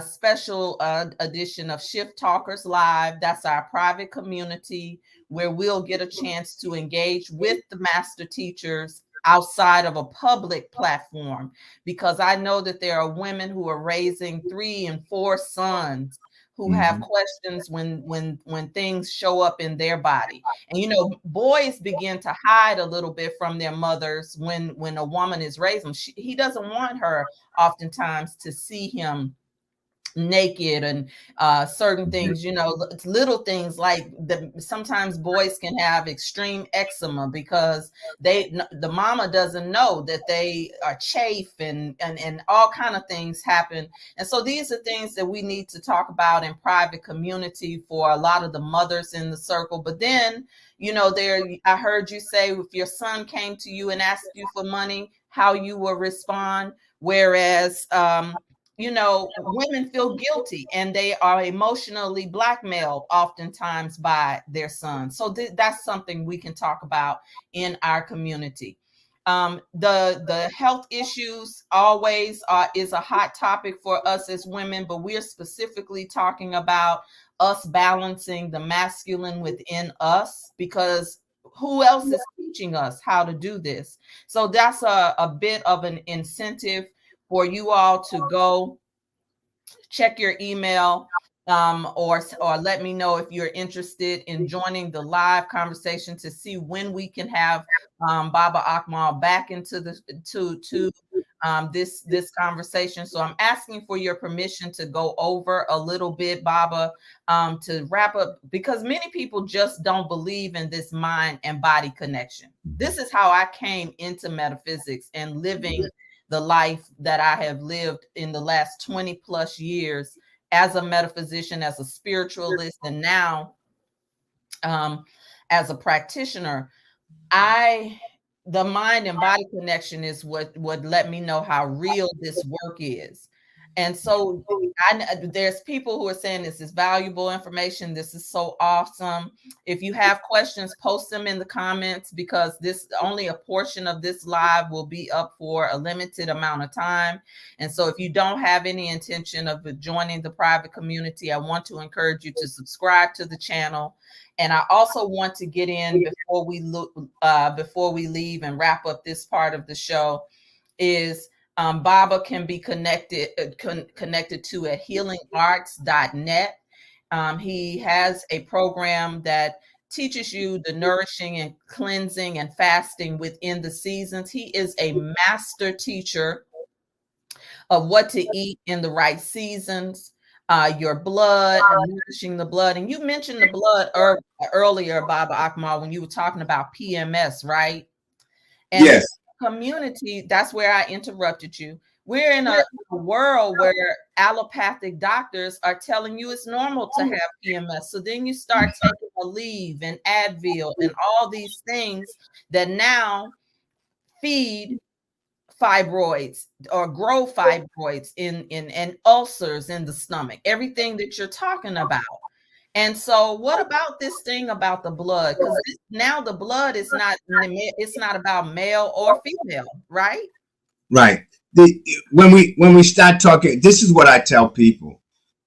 special edition of Shift Talkers Live. That's our private community where we'll get a chance to engage with the master teachers outside of a public platform, because I know that there are women who are raising 3 and 4 sons who have Mhm. questions when things show up in their body. And boys begin to hide a little bit from their mothers when a woman is raising. He doesn't want her oftentimes to see him naked, and certain Mhm. things, little things like sometimes boys can have extreme eczema because the mama doesn't know that they are chafe, and all kind of things happen. And so these are things that we need to talk about in private community for a lot of the mothers in the circle. But then, I heard you say if your son came to you and asked you for money, how you will respond. Whereas women feel guilty and they are emotionally blackmailed oftentimes by their sons. So that's something we can talk about in our community. The health issues always is a hot topic for us as women, but we're specifically talking about us balancing the masculine within us, because who else is teaching us how to do this? So that's a bit of an incentive for you all to go check your email, or let me know if you're interested in joining the live conversation to see when we can have Baba Akmal back into the to this conversation. So I'm asking for your permission to go over a little bit, Baba, to wrap up, because many people just don't believe in this mind and body connection. This is how I came into metaphysics and living the life that I have lived in the last 20 plus years as a metaphysician, as a spiritualist, and now um, as a practitioner. I The mind and body connection is what would let me know how real this work is. And so there's people who are saying this is valuable information. This is so awesome. If you have questions, post them in the comments, because this only a portion of this live will be up for a limited amount of time. And so if you don't have any intention of joining the private community, I want to encourage you to subscribe to the channel. And I also want to get in before we leave and wrap up this part of the show is Baba can be connected to at HealenArts.net. He has a program that teaches you the nourishing and cleansing and fasting within the seasons. He is a master teacher of what to eat in the right seasons, your blood, nourishing the blood. And you mentioned the blood earlier, Baba Akmal, when you were talking about PMS, right? And Yes. community, that's where I interrupted you. We're in a world where allopathic doctors are telling you it's normal to have PMS. So then you start taking Aleve and Advil and all these things that now feed fibroids or grow fibroids in and ulcers in the stomach, everything that you're talking about. And so what about this thing about the blood? Because now the blood is not, it's not about male or female, right? Right. When we start talking, this is what I tell people.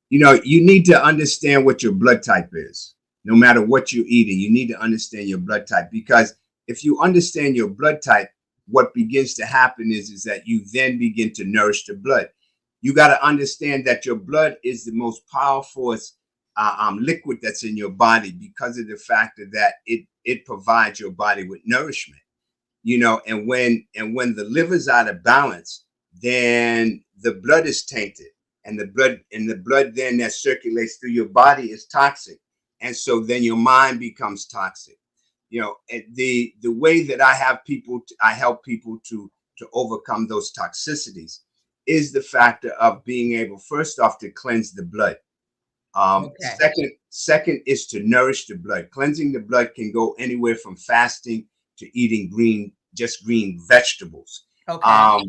You need to understand what your blood type is. No matter what you're eating, you need to understand your blood type, because if you understand your blood type, what begins to happen is that you then begin to nourish the blood. You got to understand that your blood is the most powerful liquid that's in your body, because of the fact that it provides your body with nourishment. And when the liver's out of balance, then the blood is tainted, and the blood then that circulates through your body is toxic, and so then your mind becomes toxic. And the way that I help people to overcome those toxicities is the factor of being able, first off, to cleanse the blood. Okay. Second is to nourish the blood. Cleansing the blood can go anywhere from fasting to eating just green vegetables. Okay.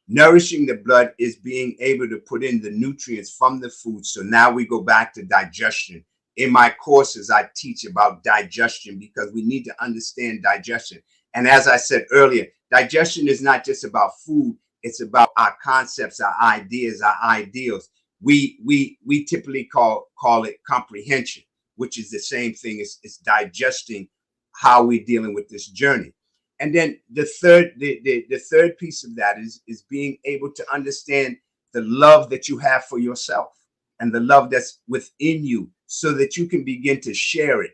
Nourishing the blood is being able to put in the nutrients from the food. So now we go back to digestion. In my courses, I teach about digestion, because we need to understand digestion. And as I said earlier, digestion is not just about food. It's about our concepts, our ideas, our ideals. we typically call it comprehension, which is the same thing as it's digesting how we're dealing with this journey. And then the third piece of that is being able to understand the love that you have for yourself and the love that's within you, so that you can begin to share it.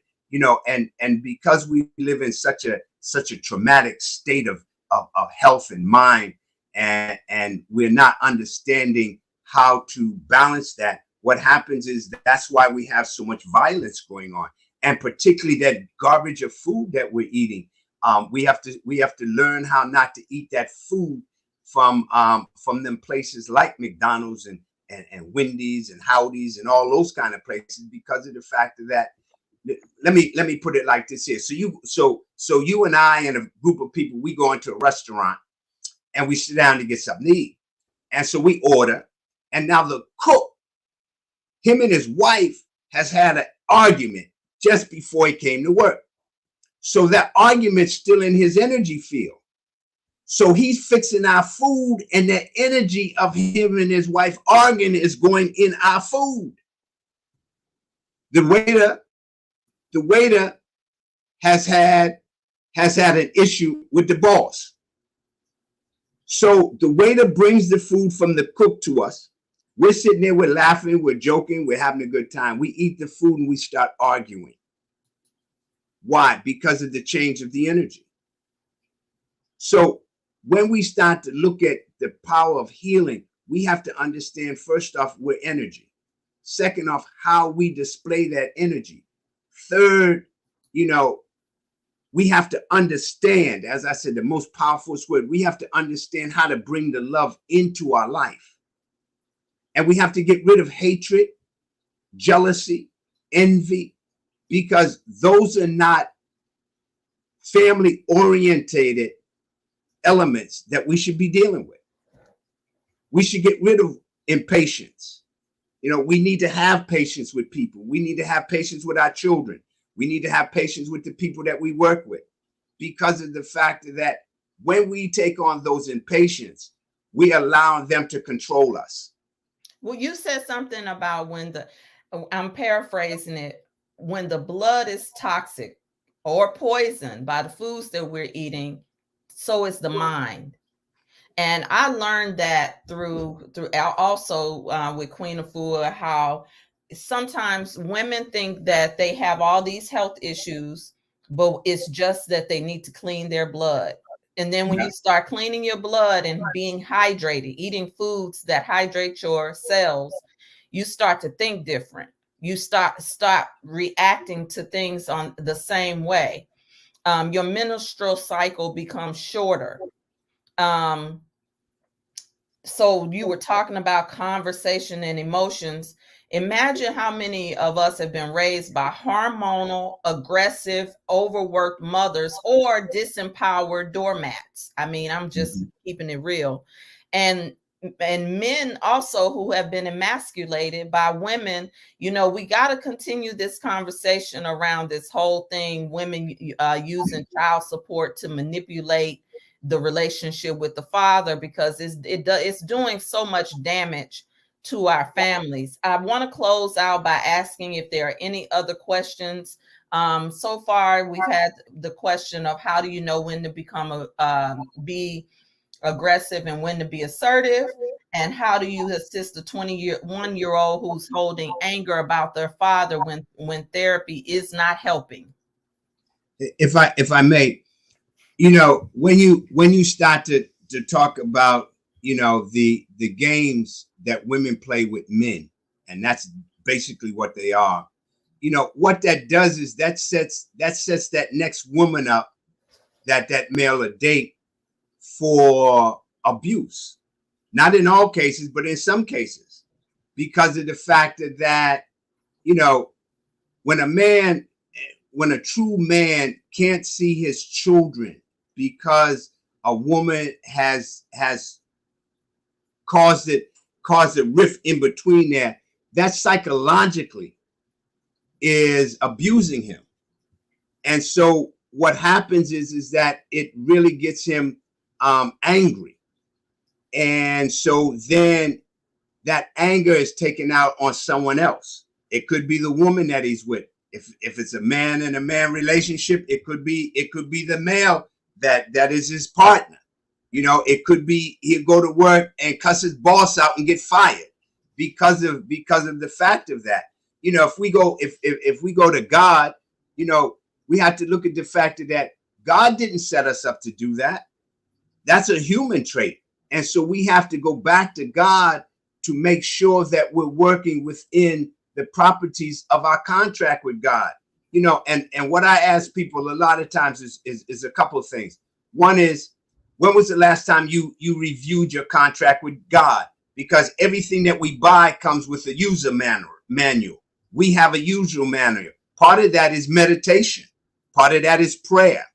And because we live in such a traumatic state of health and mind, and we're not understanding how to balance that, what happens is that's why we have so much violence going on, and particularly that garbage of food that we're eating. We have to learn how not to eat that food from them places like McDonald's and Wendy's and Howdy's and all those kind of places, because of the fact of that. Let me put it like this here. So you and I and a group of people, we go into a restaurant and we sit down to get something to eat. And so we order, and now the cook, him and his wife, has had an argument just before he came to work. So that argument's still in his energy field. So he's fixing our food, and the energy of him and his wife arguing is going in our food. The waiter has had an issue with the boss. So the waiter brings the food from the cook to us. We're sitting there, we're laughing, we're joking, we're having a good time. We eat the food and we start arguing. Why? Because of the change of the energy. So when we start to look at the power of healing, we have to understand, first off, we're energy. Second off, how we display that energy. Third, we have to understand, as I said, the most powerful word, we have to understand how to bring the love into our life. And we have to get rid of hatred, jealousy, envy, because those are not family orientated elements that we should be dealing with. We should get rid of impatience. We need to have patience with people. We need to have patience with our children. We need to have patience with the people that we work with, because of the fact that when we take on those impatience, we allow them to control us. Well, you said something about I'm paraphrasing it, when the blood is toxic or poisoned by the foods that we're eating, so is the mind. And I learned that through also with Queen Afua, how sometimes women think that they have all these health issues, but it's just that they need to clean their blood. And then when you start cleaning your blood and being hydrated, eating foods that hydrate your cells, you start to think different. You stop reacting to things on the same way. Your menstrual cycle becomes shorter. So you were talking about conversation and emotions. Imagine how many of us have been raised by hormonal, aggressive, overworked mothers or disempowered doormats. I mean, I'm just keeping it real. And men also who have been emasculated by women. We got to continue this conversation around this whole thing, women using child support to manipulate the relationship with the father, because it's doing so much damage to our families. I want to close out by asking if there are any other questions. So far, we've had the question of how do you know when to be aggressive and when to be assertive, and how do you assist a 21-year-old who's holding anger about their father when therapy is not helping? If I may, when you start to talk about the games that women play with men, and that's basically what they are. What that does is that sets that next woman up, that male will date, for abuse. Not in all cases, but in some cases, because of the fact that when a true man can't see his children because a woman has caused a rift in between there, that psychologically is abusing him. And so what happens is that it really gets him angry. And so then that anger is taken out on someone else. It could be the woman that he's with. If it's a man and a man relationship, it could be the male that is his partner. You know, it could be he'll go to work and cuss his boss out and get fired because of the fact of that. You know, if we go to God, you know, we have to look at the fact that God didn't set us up to do that. That's a human trait. And so we have to go back to God to make sure that we're working within the properties of our contract with God. You know, and what I ask people a lot of times is a couple of things. One is, when was the last time you reviewed your contract with God? Because everything that we buy comes with a user manual. We have a user manual. Part of that is meditation. Part of that is prayer.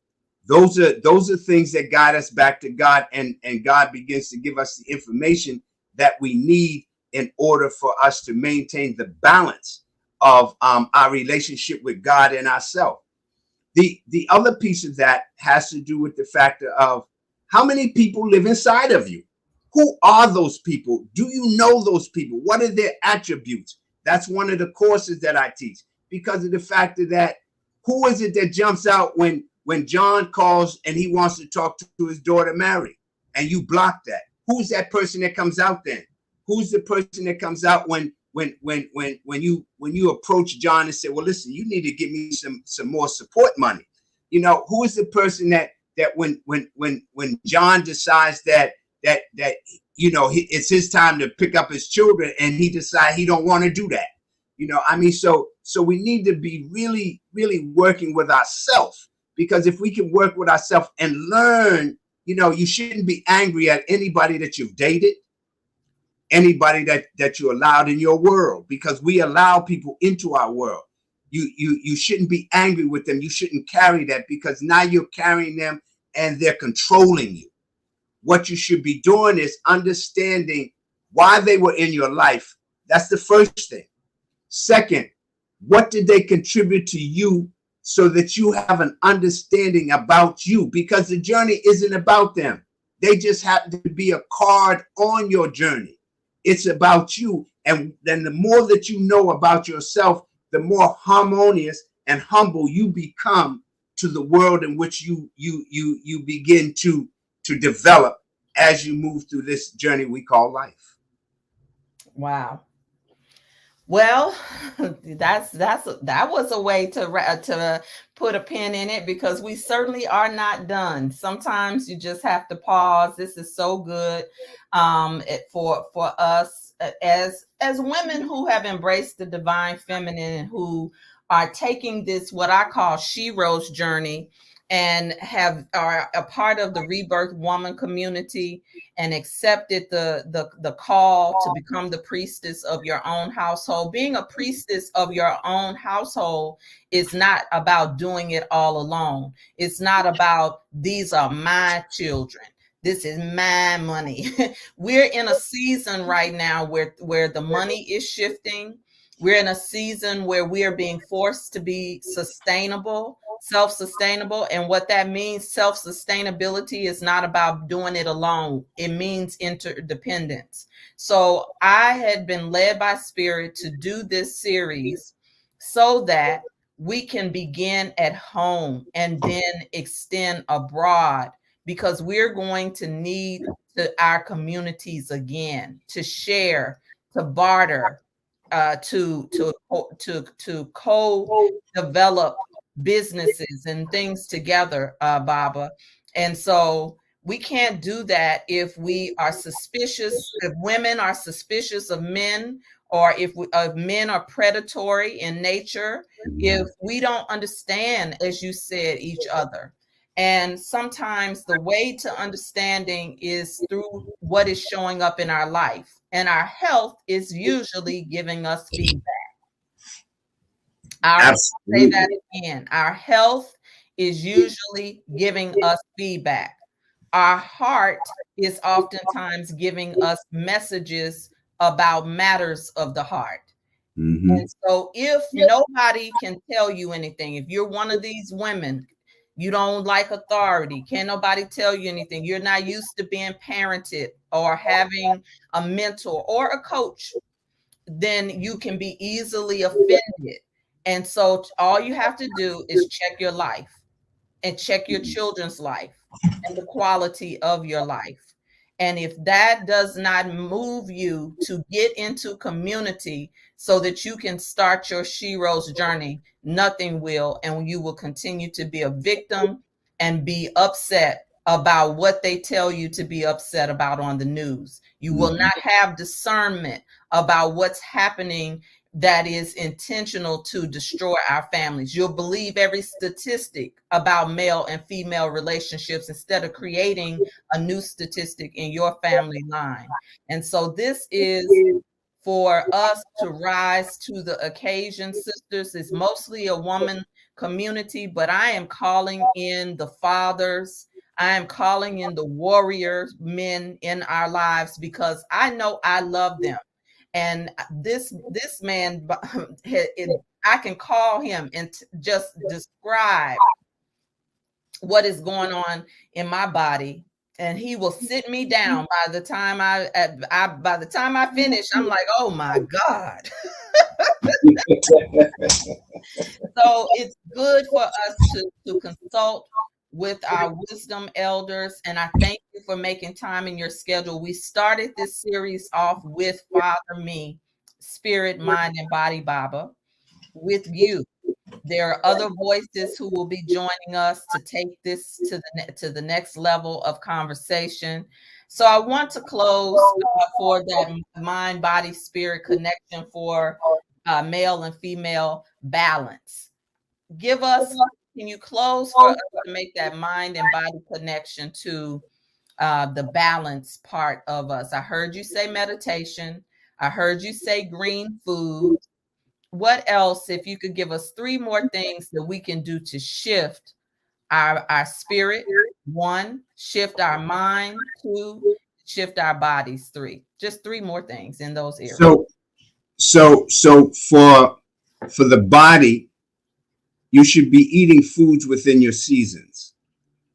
Those are things that guide us back to God, and God begins to give us the information that we need in order for us to maintain the balance of our relationship with God and ourselves. The other piece of that has to do with the factor of how many people live inside of you. Who are those people? Do you know those people? What are their attributes? That's one of the courses that I teach, because of the fact that who is it that jumps out when John calls and he wants to talk to his daughter Mary, and you block that? Who's that person that comes out then? Who's the person that comes out when you approach John and say, well, listen, you need to give me some more support money? You know, who is the person that when John decides that you know it's his time to pick up his children, and he decides he don't want to do that? You know, I mean, so we need to be really, really working with ourselves, because if we can work with ourselves and learn, you know, you shouldn't be angry at anybody that you've dated, anybody that you allowed in your world, because we allow people into our world. You shouldn't be angry with them. You shouldn't carry that, because now you're carrying them and they're controlling you. What you should be doing is understanding why they were in your life. That's the first thing. Second, what did they contribute to you, so that you have an understanding about you, because the journey isn't about them. They just happen to be a card on your journey. It's about you. And then the more that you know about yourself, the more harmonious and humble you become to the world in which you begin to develop as you move through this journey we call life. Wow. Well, that was a way to put a pin in it, because we certainly are not done. Sometimes you just have to pause. This is so good, for us as women who have embraced the divine feminine, and who are taking this, what I call She Rose journey, and are a part of the Rebirth Woman community, and accepted the call to become the priestess of your own household. Being a priestess of your own household is not about doing it all alone. It's not about, these are my children, this is my money. We're in a season right now where the money is shifting. We're in a season where we are being forced to be sustainable, self-sustainable. And what that means, self-sustainability, is not about doing it alone. It means interdependence. So I had been led by Spirit to do this series so that we can begin at home and then extend abroad, because we're going to need our communities again, to share, to barter, to co-develop businesses and things together, Baba. And so we can't do that if we are suspicious, if women are suspicious of men, or if men are predatory in nature, if we don't understand, as you said, each other. And sometimes the way to understanding is through what is showing up in our life. And our health is usually giving us feedback. Say that again. Our health is usually giving us feedback. Our heart is oftentimes giving us messages about matters of the heart. And so if nobody can tell you anything, if you're one of these women, You don't like authority. Can't nobody tell you anything. You're not used to being parented or having a mentor or a coach. Then you can be easily offended. And so all you have to do is check your life and check your children's life and the quality of your life. And if that does not move you to get into community so that you can start your Shero's journey, nothing will. And you will continue to be a victim and be upset about what they tell you to be upset about on the news. You will not have discernment about what's happening that is intentional to destroy our families. You'll believe every statistic about male and female relationships instead of creating a new statistic in your family line. And so this is for us to rise to the occasion, sisters. It's mostly a woman community, but I am calling in the fathers. I am calling in the warrior men in our lives because I know I love them. And this man, I can call him and just describe what is going on in my body, and he will sit me down. By the time I finish, I'm like, oh my God. So it's good for us to consult with our wisdom elders. And I thank you for making time in your schedule. We started this series off with Father Me, Spirit, Mind, and Body Baba, with you. There are other voices who will be joining us to take this to the next level of conversation. So I want to close for that mind, body, spirit connection for male and female balance. Can you close for us to make that mind and body connection to the balance part of us? I heard you say meditation. I heard you say green food. What else, if you could give us 3 more things that we can do to shift our spirit? 1, shift our mind. 2, shift our bodies. 3, just 3 more things in those areas. So for the body, you should be eating foods within your seasons.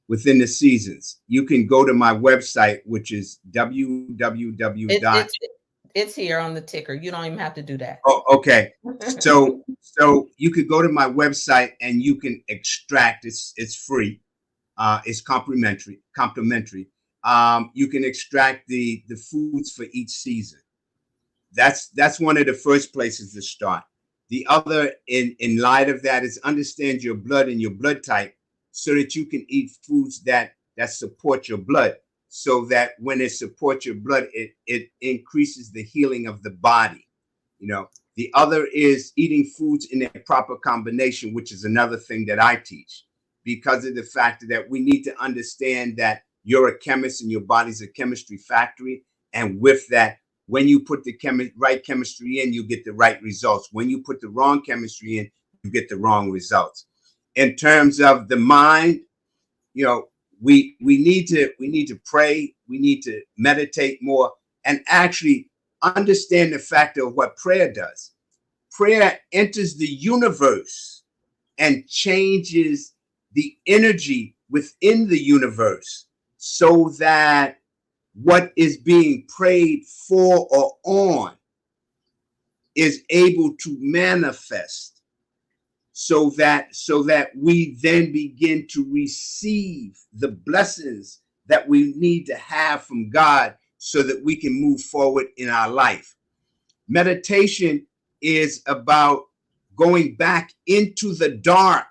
Within the seasons, you can go to my website, which is www. It's here on the ticker. You don't even have to do that. Oh, okay. So you could go to my website and you can extract. It's free. It's complimentary. You can extract the foods for each season. That's one of the first places to start. The other, in light of that, is understand your blood and your blood type, so that you can eat foods that support your blood, so that when it supports your blood, it increases the healing of the body. The other is eating foods in a proper combination, which is another thing that I teach, because of the fact that we need to understand that you're a chemist and your body's a chemistry factory. And with that, when you put the right chemistry in, you get the right results. When you put the wrong chemistry in, you get the wrong results. In terms of the mind, we need to pray. We need to meditate more and actually understand the fact of what prayer does. Prayer enters the universe and changes the energy within the universe, so that what is being prayed for or on is able to manifest, so that we then begin to receive the blessings that we need to have from God, so that we can move forward in our life. Meditation is about going back into the dark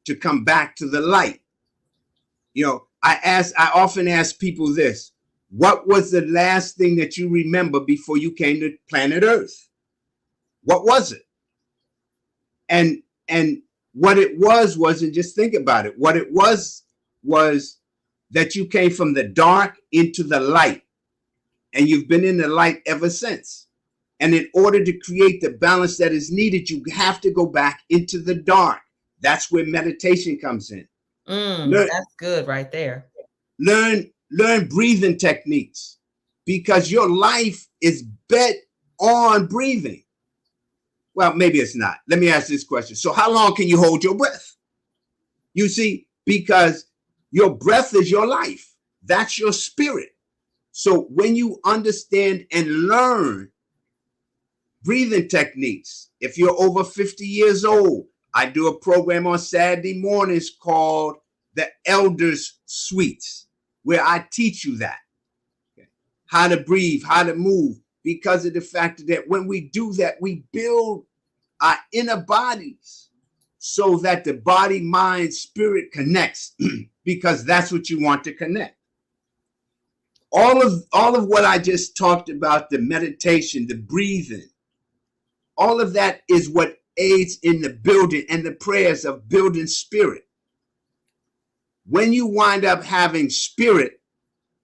to come back to the light. I often ask people this: what was the last thing that you remember before you came to planet Earth? What was it? And what it wasn't, just think about it. What it was that you came from the dark into the light, and you've been in the light ever since. And in order to create the balance that is needed, you have to go back into the dark. That's where meditation comes in. That's good right there. Learn breathing techniques, because your life is bet on breathing. Well, maybe it's not. Let me ask this question. So how long can you hold your breath? You see, because your breath is your life. That's your spirit. So when you understand and learn breathing techniques, if you're over 50 years old, I do a program on Saturday mornings called the Elders Suites, where I teach you that, okay, how to breathe, how to move, because of the fact that when we do that, we build our inner bodies so that the body, mind, spirit connects, because that's what you want to connect. All of what I just talked about, the meditation, the breathing, all of that is what aids in the building and the prayers of building spirit. When you wind up having spirit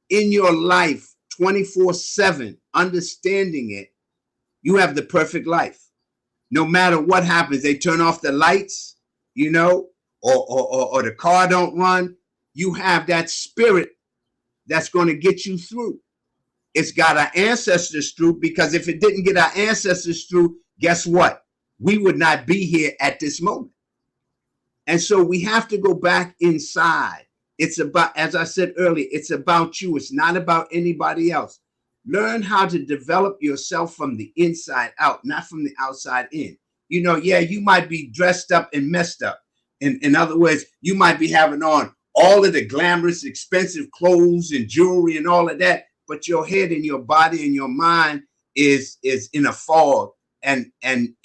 in your life 24/7, understanding it, you have the perfect life. No matter what happens, they turn off the lights, you know, or the car don't run. You have that spirit that's going to get you through. It's got our ancestors through, because if it didn't get our ancestors through, guess what? We would not be here at this moment. And so we have to go back inside. It's about, as I said earlier, it's about you. It's not about anybody else. Learn how to develop yourself from the inside out, not from the outside in. You know, yeah, you might be dressed up and messed up. In other words, you might be having on all of the glamorous, expensive clothes and jewelry and all of that, but your head and your body and your mind is in a fog, and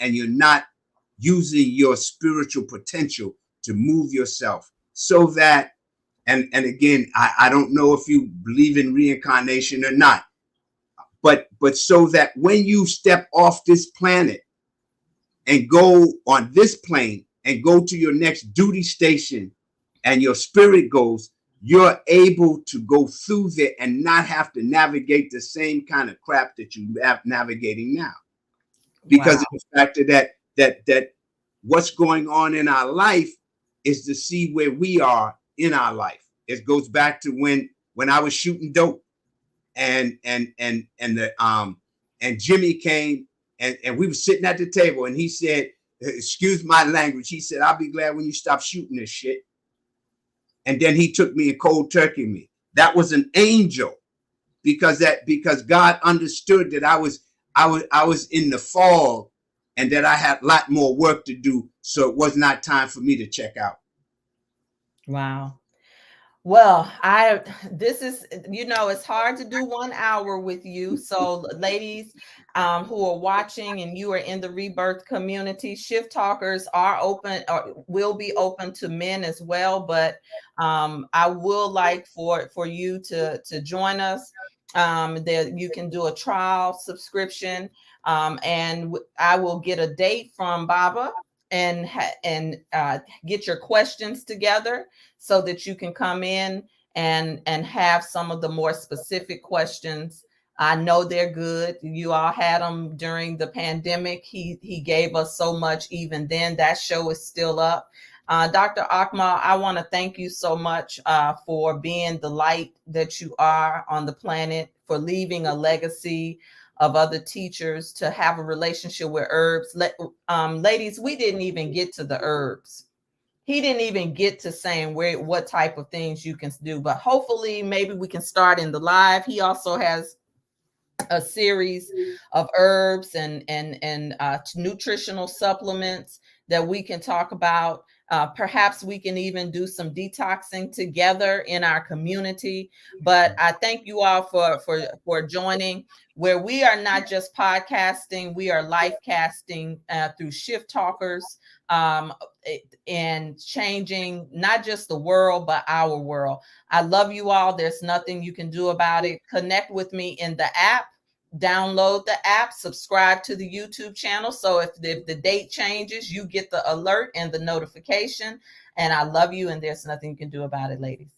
you're not using your spiritual potential to move yourself. So that, and again, I don't know if you believe in reincarnation or not, but so that when you step off this planet and go on this plane and go to your next duty station, and your spirit goes, you're able to go through there and not have to navigate the same kind of crap that you have navigating now. Because Wow. of the fact that what's going on in our life is to see where we are in our life. It goes back to when I was shooting dope, and Jimmy came, and we were sitting at the table, and he said, excuse my language, he said, I'll be glad when you stop shooting this shit. And then he took me and cold turkey me. That was an angel, because God understood that I was in the fog, and that I had a lot more work to do. So it was not time for me to check out. Wow. Well, this is, it's hard to do 1 hour with you. So ladies, who are watching and you are in the rebirth community, shift talkers are open, or will be open to men as well. But I will like for you to join us. That you can do a trial subscription, and I will get a date from Baba, and get your questions together, so that you can come in and have some of the more specific questions. I know they're good. You all had them during the pandemic. He gave us so much even then. That show is still up. Dr. Akmal, I want to thank you so much for being the light that you are on the planet, for leaving a legacy of other teachers to have a relationship with herbs. Ladies, we didn't even get to the herbs. He didn't even get to saying what type of things you can do, but hopefully maybe we can start in the live. He also has a series of herbs and nutritional supplements that we can talk about. Perhaps we can even do some detoxing together in our community. But I thank you all for joining, where we are not just podcasting, we are life casting through Shift Talkers, and changing not just the world, but our world. I love you all. There's nothing you can do about it. Connect with me in the app. Download the app, subscribe to the YouTube channel. So if the date changes, you get the alert and the notification. And I love you, and there's nothing you can do about it, ladies.